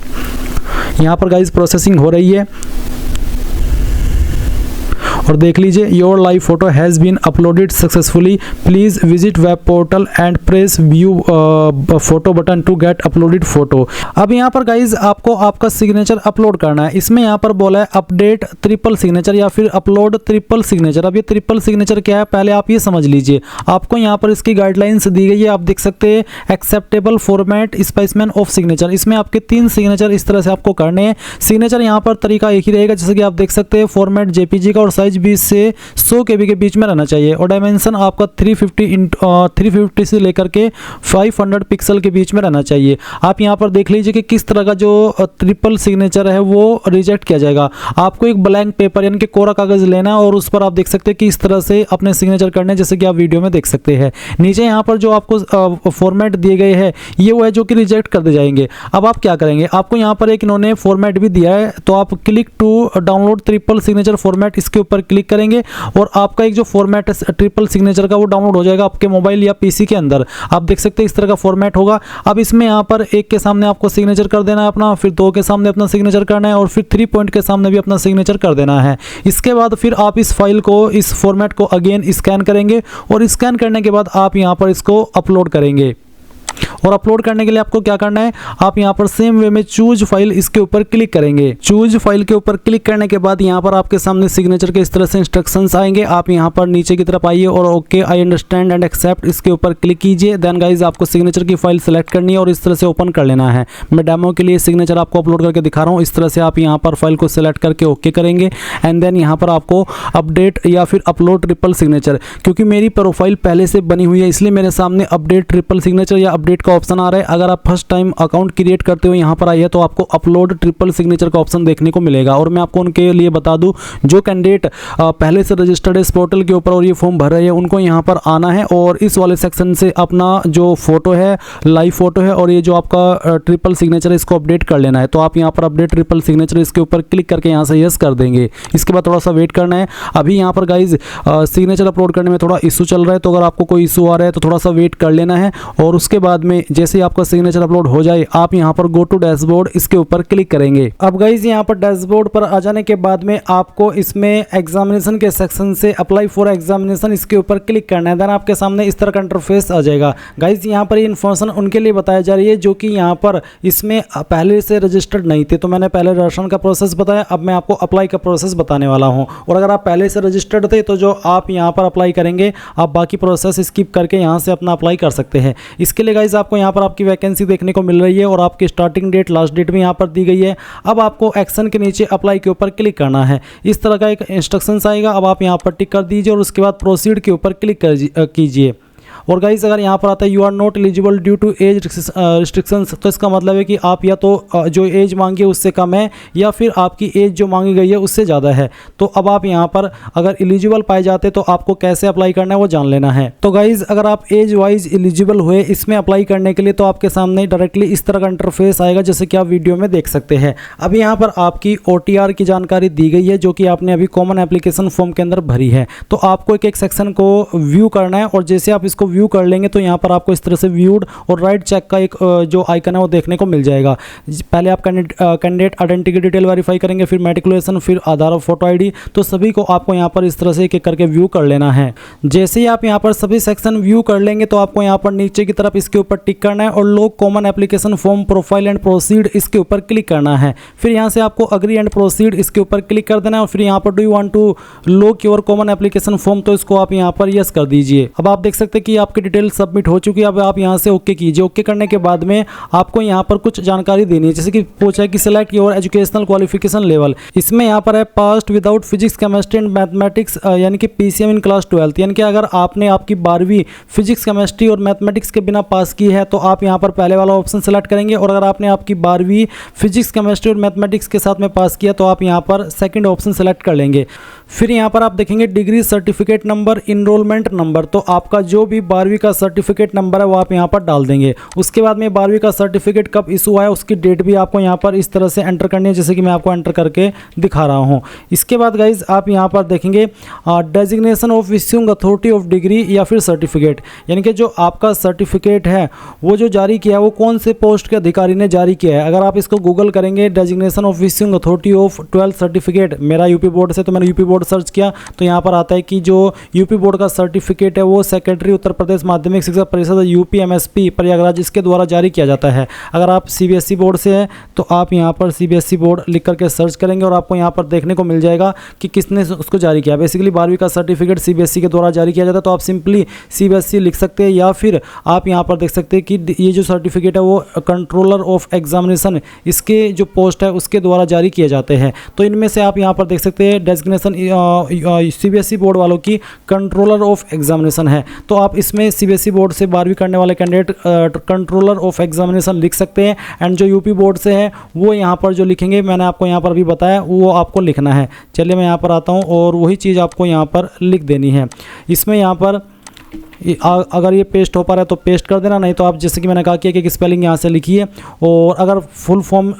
यहाँ पर गाइस प्रोसेसिंग हो रही है और देख लीजिए your live photo has been uploaded successfully, please visit web portal and press view photo button to get uploaded photo. अब यहाँ पर गाइज आपको आपका सिग्नेचर अपलोड करना है। इसमें यहाँ पर बोला है अपडेट ट्रिपल सिग्नेचर या फिर अपलोड ट्रिपल सिग्नेचर। अब ये ट्रिपल सिग्नेचर क्या है पहले आप ये समझ लीजिए। आपको यहाँ पर इसकी गाइडलाइंस दी गई है, आप देख सकते हैं acceptable format specimen of signature. इसमें आपके 3 सिग्नेचर इस तरह से आपको करने हैं। सिग्नेचर यहाँ पर तरीका एक ही रहेगा, जैसे कि आप देख सकते हैं फॉर्मेट JPG का और साइज 20 से 100 KB के बीच में रहना चाहिए और डायमेंशन आपका 350 से लेकर के 500 पिक्सल के बीच में रहना चाहिए। आप यहाँ पर देख लीजिए कि किस तरह का जो ट्रिपल सिग्नेचर है वो रिजेक्ट किया जाएगा। आपको एक ब्लैंक पेपर यानी कि कोरा कागज लेना है और उस पर आप देख सकते हैं कि इस तरह से अपने सिग्नेचर करने, जैसे कि आप वीडियो में देख सकते हैं। नीचे यहाँ पर जो आपको फॉर्मेट दिए गए हैं ये वो है जो कि रिजेक्ट कर दे जाएंगे। अब आप क्या करेंगे, आपको यहाँ पर एक इन्होंने फॉर्मेट भी दिया है, तो आप click to download triple signature format इसके ऊपर क्लिक करेंगे और आपका एक जो फॉर्मेट है ट्रिपल सिग्नेचर का वो डाउनलोड हो जाएगा आपके मोबाइल या PC के अंदर। आप देख सकते हैं इस तरह का फॉर्मेट होगा। अब इसमें यहाँ पर 1 के सामने आपको सिग्नेचर कर देना है अपना, फिर 2 के सामने अपना सिग्नेचर करना है और फिर 3 पॉइंट के सामने भी अपना सिग्नेचर कर देना है। इसके बाद फिर आप इस फाइल को, इस फॉर्मेट को अगेन स्कैन करेंगे और स्कैन करने के बाद आप यहाँ पर इसको अपलोड करेंगे। और अपलोड करने के लिए आपको क्या करना है, आप यहाँ पर सेम वे में चूज फाइल इसके ऊपर क्लिक करेंगे। चूज फाइल के ऊपर क्लिक करने के बाद यहाँ पर आपके सामने सिग्नेचर के इस तरह से इंस्ट्रक्शंस आएंगे। आप यहाँ पर नीचे की तरफ आइए और okay I understand and accept इसके ऊपर क्लिक कीजिए। देन गाइज आपको सिग्नेचर की फाइल सेलेक्ट करनी है और इस तरह से ओपन कर लेना है। मैं डेमो के लिए सिग्नेचर आपको अपलोड करके दिखा रहा हूँ। इस तरह से आप यहाँ पर फाइल को सिलेक्ट करके ओके करेंगे एंड देन यहाँ पर आपको अपडेट या फिर अपलोड ट्रिपल सिग्नेचर, क्योंकि मेरी प्रोफाइल पहले से बनी हुई है इसलिए मेरे सामने अपडेट ट्रिपल सिग्नेचर या अपडेट का ऑप्शन आ रहा है। अगर आप फर्स्ट टाइम अकाउंट क्रिएट करते हो यहाँ पर आइए तो आपको अपलोड ट्रिपल सिग्नेचर का ऑप्शन देखने को मिलेगा। और मैं आपको उनके लिए बता दूं, जो कैंडिडेट पहले से रजिस्टर्ड है इस पोर्टल के ऊपर और ये फॉर्म भर रहे हैं, उनको यहाँ पर आना है और इस वाले सेक्शन से अपना जो फोटो है, लाइव फोटो है और ये जो आपका ट्रिपल सिग्नेचर है इसको अपडेट कर लेना है। तो आप यहाँ पर अपडेट ट्रिपल सिग्नेचर इसके ऊपर क्लिक करके यहाँ से यस कर देंगे। इसके बाद थोड़ा सा वेट करना है। अभी यहाँ पर गाइज सिग्नेचर अपलोड करने में थोड़ा इशू चल रहा है, तो अगर आपको कोई इशू आ रहा है तो थोड़ा सा वेट कर लेना है। और उसके बाद में जैसे ही आपका सिग्नेचर अपलोड हो जाए आप यहाँ पर गो टू डैशबोर्ड इसके ऊपर क्लिक करेंगे। अब गाइज यहाँ पर डैशबोर्ड पर आ जाने के बाद में आपको इसमें एग्जामिनेशन के सेक्शन से अप्लाई फॉर एग्जामिनेशन इसके ऊपर क्लिक करना है। देन आपके सामने इस तरह का इंटरफेस आ जाएगा। गाइज यहाँ पर ये इन्फॉर्मेशन उनके लिए बताया जा रही है जो कि यहाँ पर इसमें पहले से रजिस्टर्ड नहीं थे। तो मैंने पहले रजिस्ट्रेशन का प्रोसेस बताया, अब मैं आपको अप्लाई का प्रोसेस बताने वाला हूँ। और अगर आप पहले से रजिस्टर्ड थे तो जो आप यहाँ पर अप्लाई करेंगे, आप बाकी प्रोसेस स्किप करके यहाँ से अपना अप्लाई कर सकते हैं। इसके लिए गाइज आपको यहाँ पर आपकी वैकेंसी देखने को मिल रही है और आपकी स्टार्टिंग डेट, लास्ट डेट भी यहाँ पर दी गई है। अब आपको एक्शन के नीचे अप्लाई के ऊपर क्लिक करना है। इस तरह का एक इंस्ट्रक्शंस आएगा। अब आप यहाँ पर टिक कर दीजिए और उसके बाद प्रोसीड के ऊपर क्लिक कीजिए। और गाइस अगर यहाँ पर आता है you are not eligible due to age restrictions, तो इसका मतलब है कि आप या तो जो एज मांगी है उससे कम है या फिर आपकी एज जो मांगी गई है उससे ज़्यादा है। तो अब आप यहाँ पर अगर एलिजिबल पाए जाते तो आपको कैसे अप्लाई करना है वो जान लेना है। तो गाइज अगर आप एज वाइज एलिजिबल हुए इसमें अप्लाई करने के लिए तो आपके सामने डायरेक्टली इस तरह का इंटरफेस आएगा जैसे कि आप वीडियो में देख सकते हैं। अब यहाँ पर आपकी OTR की जानकारी दी गई है जो कि आपने अभी कॉमन एप्लीकेशन फॉर्म के अंदर भरी है। तो आपको एक एक सेक्शन को व्यू करना है और जैसे आप इसको व्यू कर लेंगे तो यहाँ पर आपको इस तरह से व्यूड और राइट चेक का एक जो आइकन है वो देखने को मिल जाएगा। पहले आप कैंडिडेट आइडेंटिटी डिटेल वेरीफाई करेंगे, फिर मेट्रिकुलेशन, फिर आधार और फोटो आईडी। तो सभी को आपको यहाँ पर इस तरह से एक एक करके व्यू कर लेना है। जैसे ही आप यहाँ पर सभी सेक्शन व्यू कर लेंगे तो आपको यहाँ पर नीचे की तरफ इसके ऊपर टिक करना है और log common application form profile and proceed इसके ऊपर क्लिक करना है। फिर यहाँ से आपको अग्री एंड प्रोसीड इसके ऊपर क्लिक कर देना है और फिर यहाँ पर do you want to log your common application form, तो इसको आप यहाँ पर यस कर दीजिए। अब आप देख सकते हैं कि आपकी डिटेल सबमिट हो चुकी है। अब आप यहाँ से ओके कीजिए। ओके करने के बाद में आपको यहाँ पर कुछ जानकारी देनी है, जैसे कि पूछा है कि select your educational qualification level. इसमें यहाँ पर है past without physics chemistry and mathematics यानी कि PCM इन क्लास 12, यानी कि अगर आपने आपकी 12वीं फिजिक्स केमिस्ट्री और मैथमेटिक्स के बिना पास की है तो आप यहाँ पर पहले वाला ऑप्शन सेलेक्ट करेंगे। और अगर आपने आपकी 12वीं फिजिक्स केमिस्ट्री और मैथमेटिक्स के साथ में पास किया तो आप यहाँ पर सेकंड ऑप्शन सेलेक्ट कर लेंगे। फिर यहाँ पर आप देखेंगे degree certificate number, enrolment number, तो आपका जो भी 12वीं का सर्टिफिकेट नंबर है वो आप यहाँ पर डाल देंगे। उसके बाद में 12वीं का सर्टिफिकेट कब इशू आया उसकी डेट भी आपको यहाँ पर इस तरह से एंटर करनी है, जैसे कि मैं आपको एंटर करके दिखा रहा हूँ। इसके बाद गाइज आप यहाँ पर देखेंगे designation of issuing authority of degree या फिर सर्टिफिकेट, यानी कि जो आपका सर्टिफिकेट है वो जो जारी किया है वो कौन से पोस्ट के अधिकारी ने जारी किया है। अगर आप इसको गूगल करेंगे designation of issuing authority of 12th certificate, मेरा यूपी बोर्ड से तो मैंने यूपी बोर्ड सर्च किया तो यहाँ पर आता है कि जो यूपी बोर्ड का सर्टिफिकेट है वो सेक्रेटरी उत्तर प्रदेश माध्यमिक शिक्षा परिषद यूपी MSP प्रयागराज इसके द्वारा जारी किया जाता है। अगर आप CBSE बोर्ड से हैं तो आप यहाँ पर CBSE बोर्ड लिख करके सर्च करेंगे और आपको यहाँ पर देखने को मिल जाएगा कि किसने उसको जारी किया। बेसिकली 12वीं का सर्टिफिकेट CBSE के द्वारा जारी किया जाता है तो आप सिंपली CBSE लिख सकते हैं या फिर आप यहाँ पर देख सकते हैं कि ये जो सर्टिफिकेट है वो कंट्रोलर ऑफ एग्जामिनेशन इसके जो पोस्ट है उसके द्वारा जारी किए जाते हैं। तो इनमें से आप यहाँ पर देख सकते हैं डेजिग्नेशन CBSE बोर्ड वालों की कंट्रोलर ऑफ एग्जामिनेशन है। तो आप इसमें CBSE बोर्ड से 12वीं करने वाले कैंडिडेट कंट्रोलर ऑफ एग्जामिनेशन लिख सकते हैं। एंड जो यूपी बोर्ड से है वो यहाँ पर जो लिखेंगे मैंने आपको यहाँ पर अभी बताया वो आपको लिखना है। चलिए मैं यहाँ पर आता हूँ और वही चीज़ आपको यहाँ पर लिख देनी है। इसमें यहाँ पर अगर ये पेस्ट हो पा रहा है तो पेस्ट कर देना, नहीं तो आप जैसे कि मैंने कहा कि एक स्पेलिंग यहाँ से लिखिए। और अगर फुल फॉर्म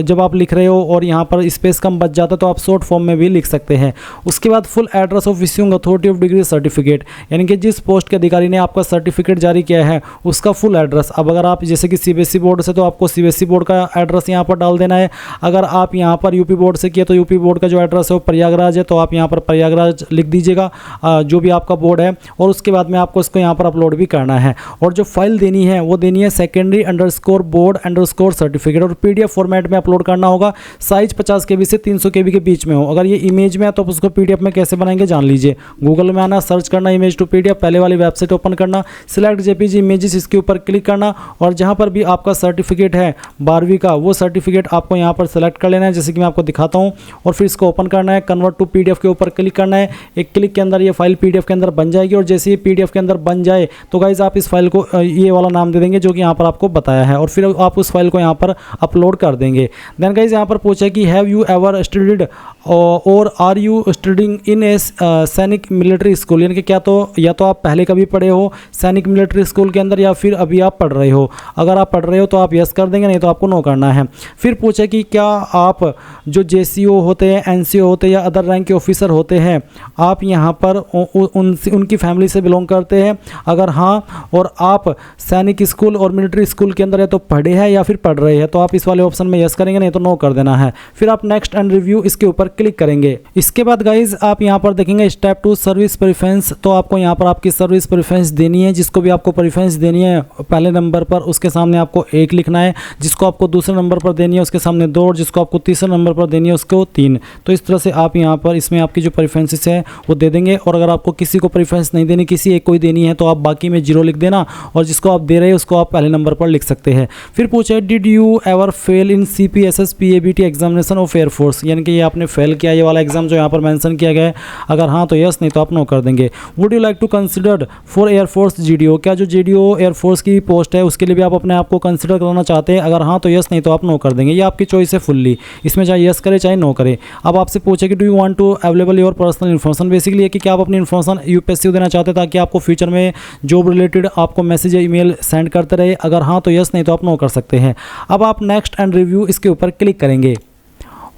जब आप लिख रहे हो और यहाँ पर स्पेस कम बच जाता है तो आप शॉर्ट फॉर्म में भी लिख सकते हैं। उसके बाद full address of issuing authority of degree certificate, यानी कि जिस पोस्ट के अधिकारी ने आपका सर्टिफिकेट जारी किया है उसका फुल एड्रेस। अब अगर आप जैसे कि CBSE बोर्ड से तो आपको CBSE बोर्ड का एड्रेस यहाँ पर डाल देना है। अगर आप यहाँ पर यूपी बोर्ड से किया तो यूपी बोर्ड का जो एड्रेस है वो प्रयागराज है तो आप यहाँ पर प्रयागराज लिख दीजिएगा जो भी आपका बोर्ड है। और उसके बाद में आपको इसको यहाँ पर अपलोड भी करना है। और जो फाइल देनी है वो देनी है secondary_board_certificate सर्टिफिकेट और PDF फॉर्मेट में अपलोड करना होगा। साइज 50 KB से 300 KB के बीच में हो। अगर ये इमेज में है तो आप उसको PDF में कैसे बनाएंगे जान लीजिए। गूगल में आना, सर्च करना इमेज टू PDF, पहले वाली वेबसाइट ओपन करना, सिलेक्ट JPG इमेजेस इसके ऊपर क्लिक करना और जहाँ पर भी आपका सर्टिफिकेट है 12वीं का वो सर्टिफिकेट आपको यहाँ पर सेलेक्ट कर लेना है, जैसे कि मैं आपको दिखाता हूँ। और फिर इसको ओपन करना है, कन्वर्ट टू PDF के ऊपर क्लिक करना है। एक क्लिक के अंदर ये फाइल PDF के अंदर बन जाएगी और जैसे ये PDF के अंदर बन जाए तो गाइज आप इस फाइल को ये वाला नाम दे देंगे जो कि यहाँ पर आपको बताया है, और फिर आप उस फाइल को यहाँ पर अपलोड कर देंगे। देन गाइज यहाँ पर पूछा कि हैव यू एवर स्टडीड और आर यू स्टडिंग इन ए सैनिक मिलिट्री स्कूल, यानी कि क्या तो या तो आप पहले कभी पढ़े हो सैनिक मिलिट्री स्कूल के अंदर या फिर अभी आप पढ़ रहे हो। अगर आप पढ़ रहे हो तो आप यस कर देंगे, नहीं तो आपको नो करना है। फिर पूछे कि क्या आप जो JCO होते हैं, NCO होते हैं या अदर रैंक के ऑफिसर होते हैं, आप यहाँ पर उनकी फैमिली से बिलोंग करते हैं। अगर हाँ और आप सैनिक स्कूल और मिलिट्री स्कूल के अंदर या तो पढ़े हैं या फिर पढ़ रहे हैं तो आप इस वाले ऑप्शन में यस करेंगे, नहीं तो नो कर देना है। फिर आप नेक्स्ट एंड रिव्यू इसके ऊपर क्लिक करेंगे। इसके बाद गाइज आप यहाँ पर देखेंगे स्टेप 2 सर्विस प्रेफरेंस। तो आपको यहाँ पर आपकी सर्विस प्रेफरेंस देनी है, जिसको भी आपको प्रेफरेंस देनी है पहले नंबर पर उसके सामने आपको 1 लिखना है, जिसको आपको दूसरे नंबर पर देनी है उसके सामने 2, और जिसको आपको तीसरे नंबर पर देनी है उसको 3। तो इस तरह से आप यहाँ पर इसमें आपकी जो प्रेफरेंसेस है वो दे देंगे। और अगर आपको किसी को प्रेफरेंस नहीं देनी, किसी एक को ही देनी है, तो आप बाकी में 0 लिख देना, और जिसको आप दे रहे हैं उसको आप पहले नंबर पर लिख सकते हैं। फिर पूछे did you ever fail in CPSS PABT examination of air force, यानी कि ये आपने फेल किया ये वाला एग्जाम जो यहाँ पर मेंशन किया गया है। अगर हाँ तो यस, नहीं तो आप नो कर देंगे। Would you like to consider for air force GDO, क्या जो GDO एयरफोर्स की पोस्ट है उसके लिए भी आप अपने आप को कंसिडर कराना चाहते हैं। अगर हाँ तो यस, नहीं तो आप नो कर देंगे। ये आपकी चॉइस है फुल्ली, इसमें चाहे यस करे चाहे नो करे। अब आपसे पूछे कि do you want to available your personal information, basically है कि क्या आप अपनी इन्फॉर्मेशन UPSC को देना चाहते हैं ताकि आपको फ्यूचर में जॉब रिलेटेड आपको मैसेज या ईमेल सेंड करते रहे। अगर हाँ तो यस, नहीं तो आप नो कर सकते हैं। अब आप नेक्स्ट एंड रिव्यू इसके ऊपर क्लिक करेंगे,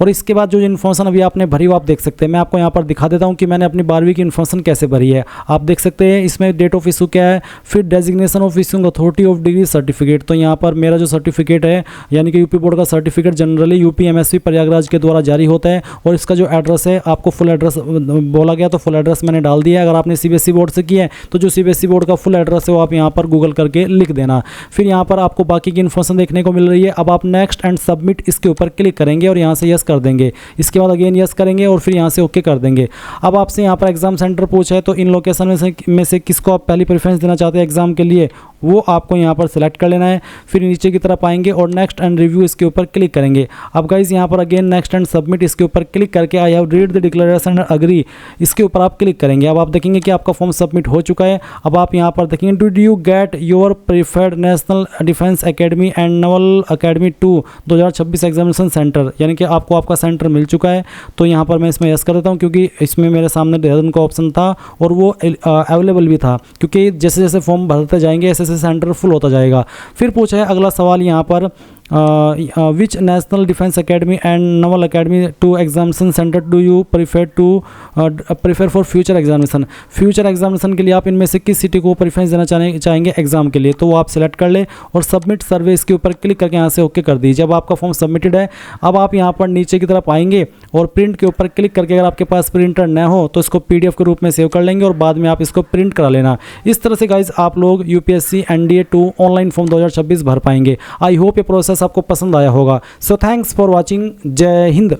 और इसके बाद जो इन्फॉर्मेशन अभी आपने भरी वो आप देख सकते हैं। मैं आपको यहाँ पर दिखा देता हूँ कि मैंने अपनी 12वीं की इन्फॉर्मेशन कैसे भरी है। आप देख सकते हैं इसमें डेट ऑफ इशू क्या है, फिर designation of issuing authority of degree certificate. तो यहाँ पर मेरा जो सर्टिफिकेट है यानी कि यूपी बोर्ड का certificate generally UP MSP Prayagraj के द्वारा जारी होता है, और इसका जो एड्रेस है आपको फुल एड्रेस बोला गया तो फुल एड्रेस मैंने डाल दिया है। अगर आपने CBSE बोर्ड से किया है तो जो CBSE बोर्ड का फुल एड्रेस है वो आप यहाँ पर गूगल करके लिख देना। फिर यहाँ पर आपको बाकी की इन्फॉर्मेशन देखने को मिल रही है। अब आप नेक्स्ट एंड सबमिट इसके ऊपर क्लिक करेंगे और यहाँ से यस कर देंगे। इसके बाद अगेन यस करेंगे और फिर यहाँ से ओके कर देंगे। अब आपसे यहाँ पर एग्जाम सेंटर पूछा है तो इन लोकेशन में से किसको आप पहली प्रेफरेंस देना चाहते हैं एग्जाम के लिए, वो आपको यहाँ पर सिलेक्ट कर लेना है। फिर नीचे की तरफ आएंगे और नेक्स्ट एंड रिव्यू इसके ऊपर क्लिक करेंगे। अब गाइज यहाँ पर अगेन नेक्स्ट एंड सबमिट इसके ऊपर क्लिक करके I have read the declaration and agree इसके ऊपर आप क्लिक करेंगे। अब आप देखेंगे कि आपका फॉर्म सबमिट हो चुका है। अब आप यहाँ पर देखेंगे did you get your preferred national defence academy and Naval academy 2 2026 examination centre, यानी कि आपको आपका सेंटर मिल चुका है। तो यहाँ पर मैं इसमें यस कर देता हूँ क्योंकि इसमें मेरे सामने देहरादून का ऑप्शन था और वो अवेलेबल भी था, क्योंकि जैसे जैसे फॉर्म भरते जाएंगे ऐसे ऐसे सेंटर फुल होता जाएगा। फिर पूछा है अगला सवाल यहाँ पर which national defence academy and Naval academy 2 examination centre do you prefer for future examination. Future examination के लिए आप इनमें से किस सिटी को प्रेफरेंस देना चाहेंगे एग्जाम के लिए, तो वो आप सिलेक्ट कर ले और सबमिट सर्वे इसके ऊपर क्लिक करके यहाँ से ओके कर दीजिए। अब आपका फॉर्म सबमिटेड है। अब आप यहाँ पर नीचे की तरफ आएंगे और प्रिंट के ऊपर क्लिक करके अगर आपके पास प्रिंटर न हो तो इसको PDF के रूप में सेव कर लेंगे और बाद में आप इसको प्रिंट करा लेना। इस तरह से गाइज आप लोग UPSC NDA 2 ऑनलाइन फॉर्म 2026 भर पाएंगे। आई होप ये प्रोसेस आपको पसंद आया होगा। So thanks for watching. जय हिंद।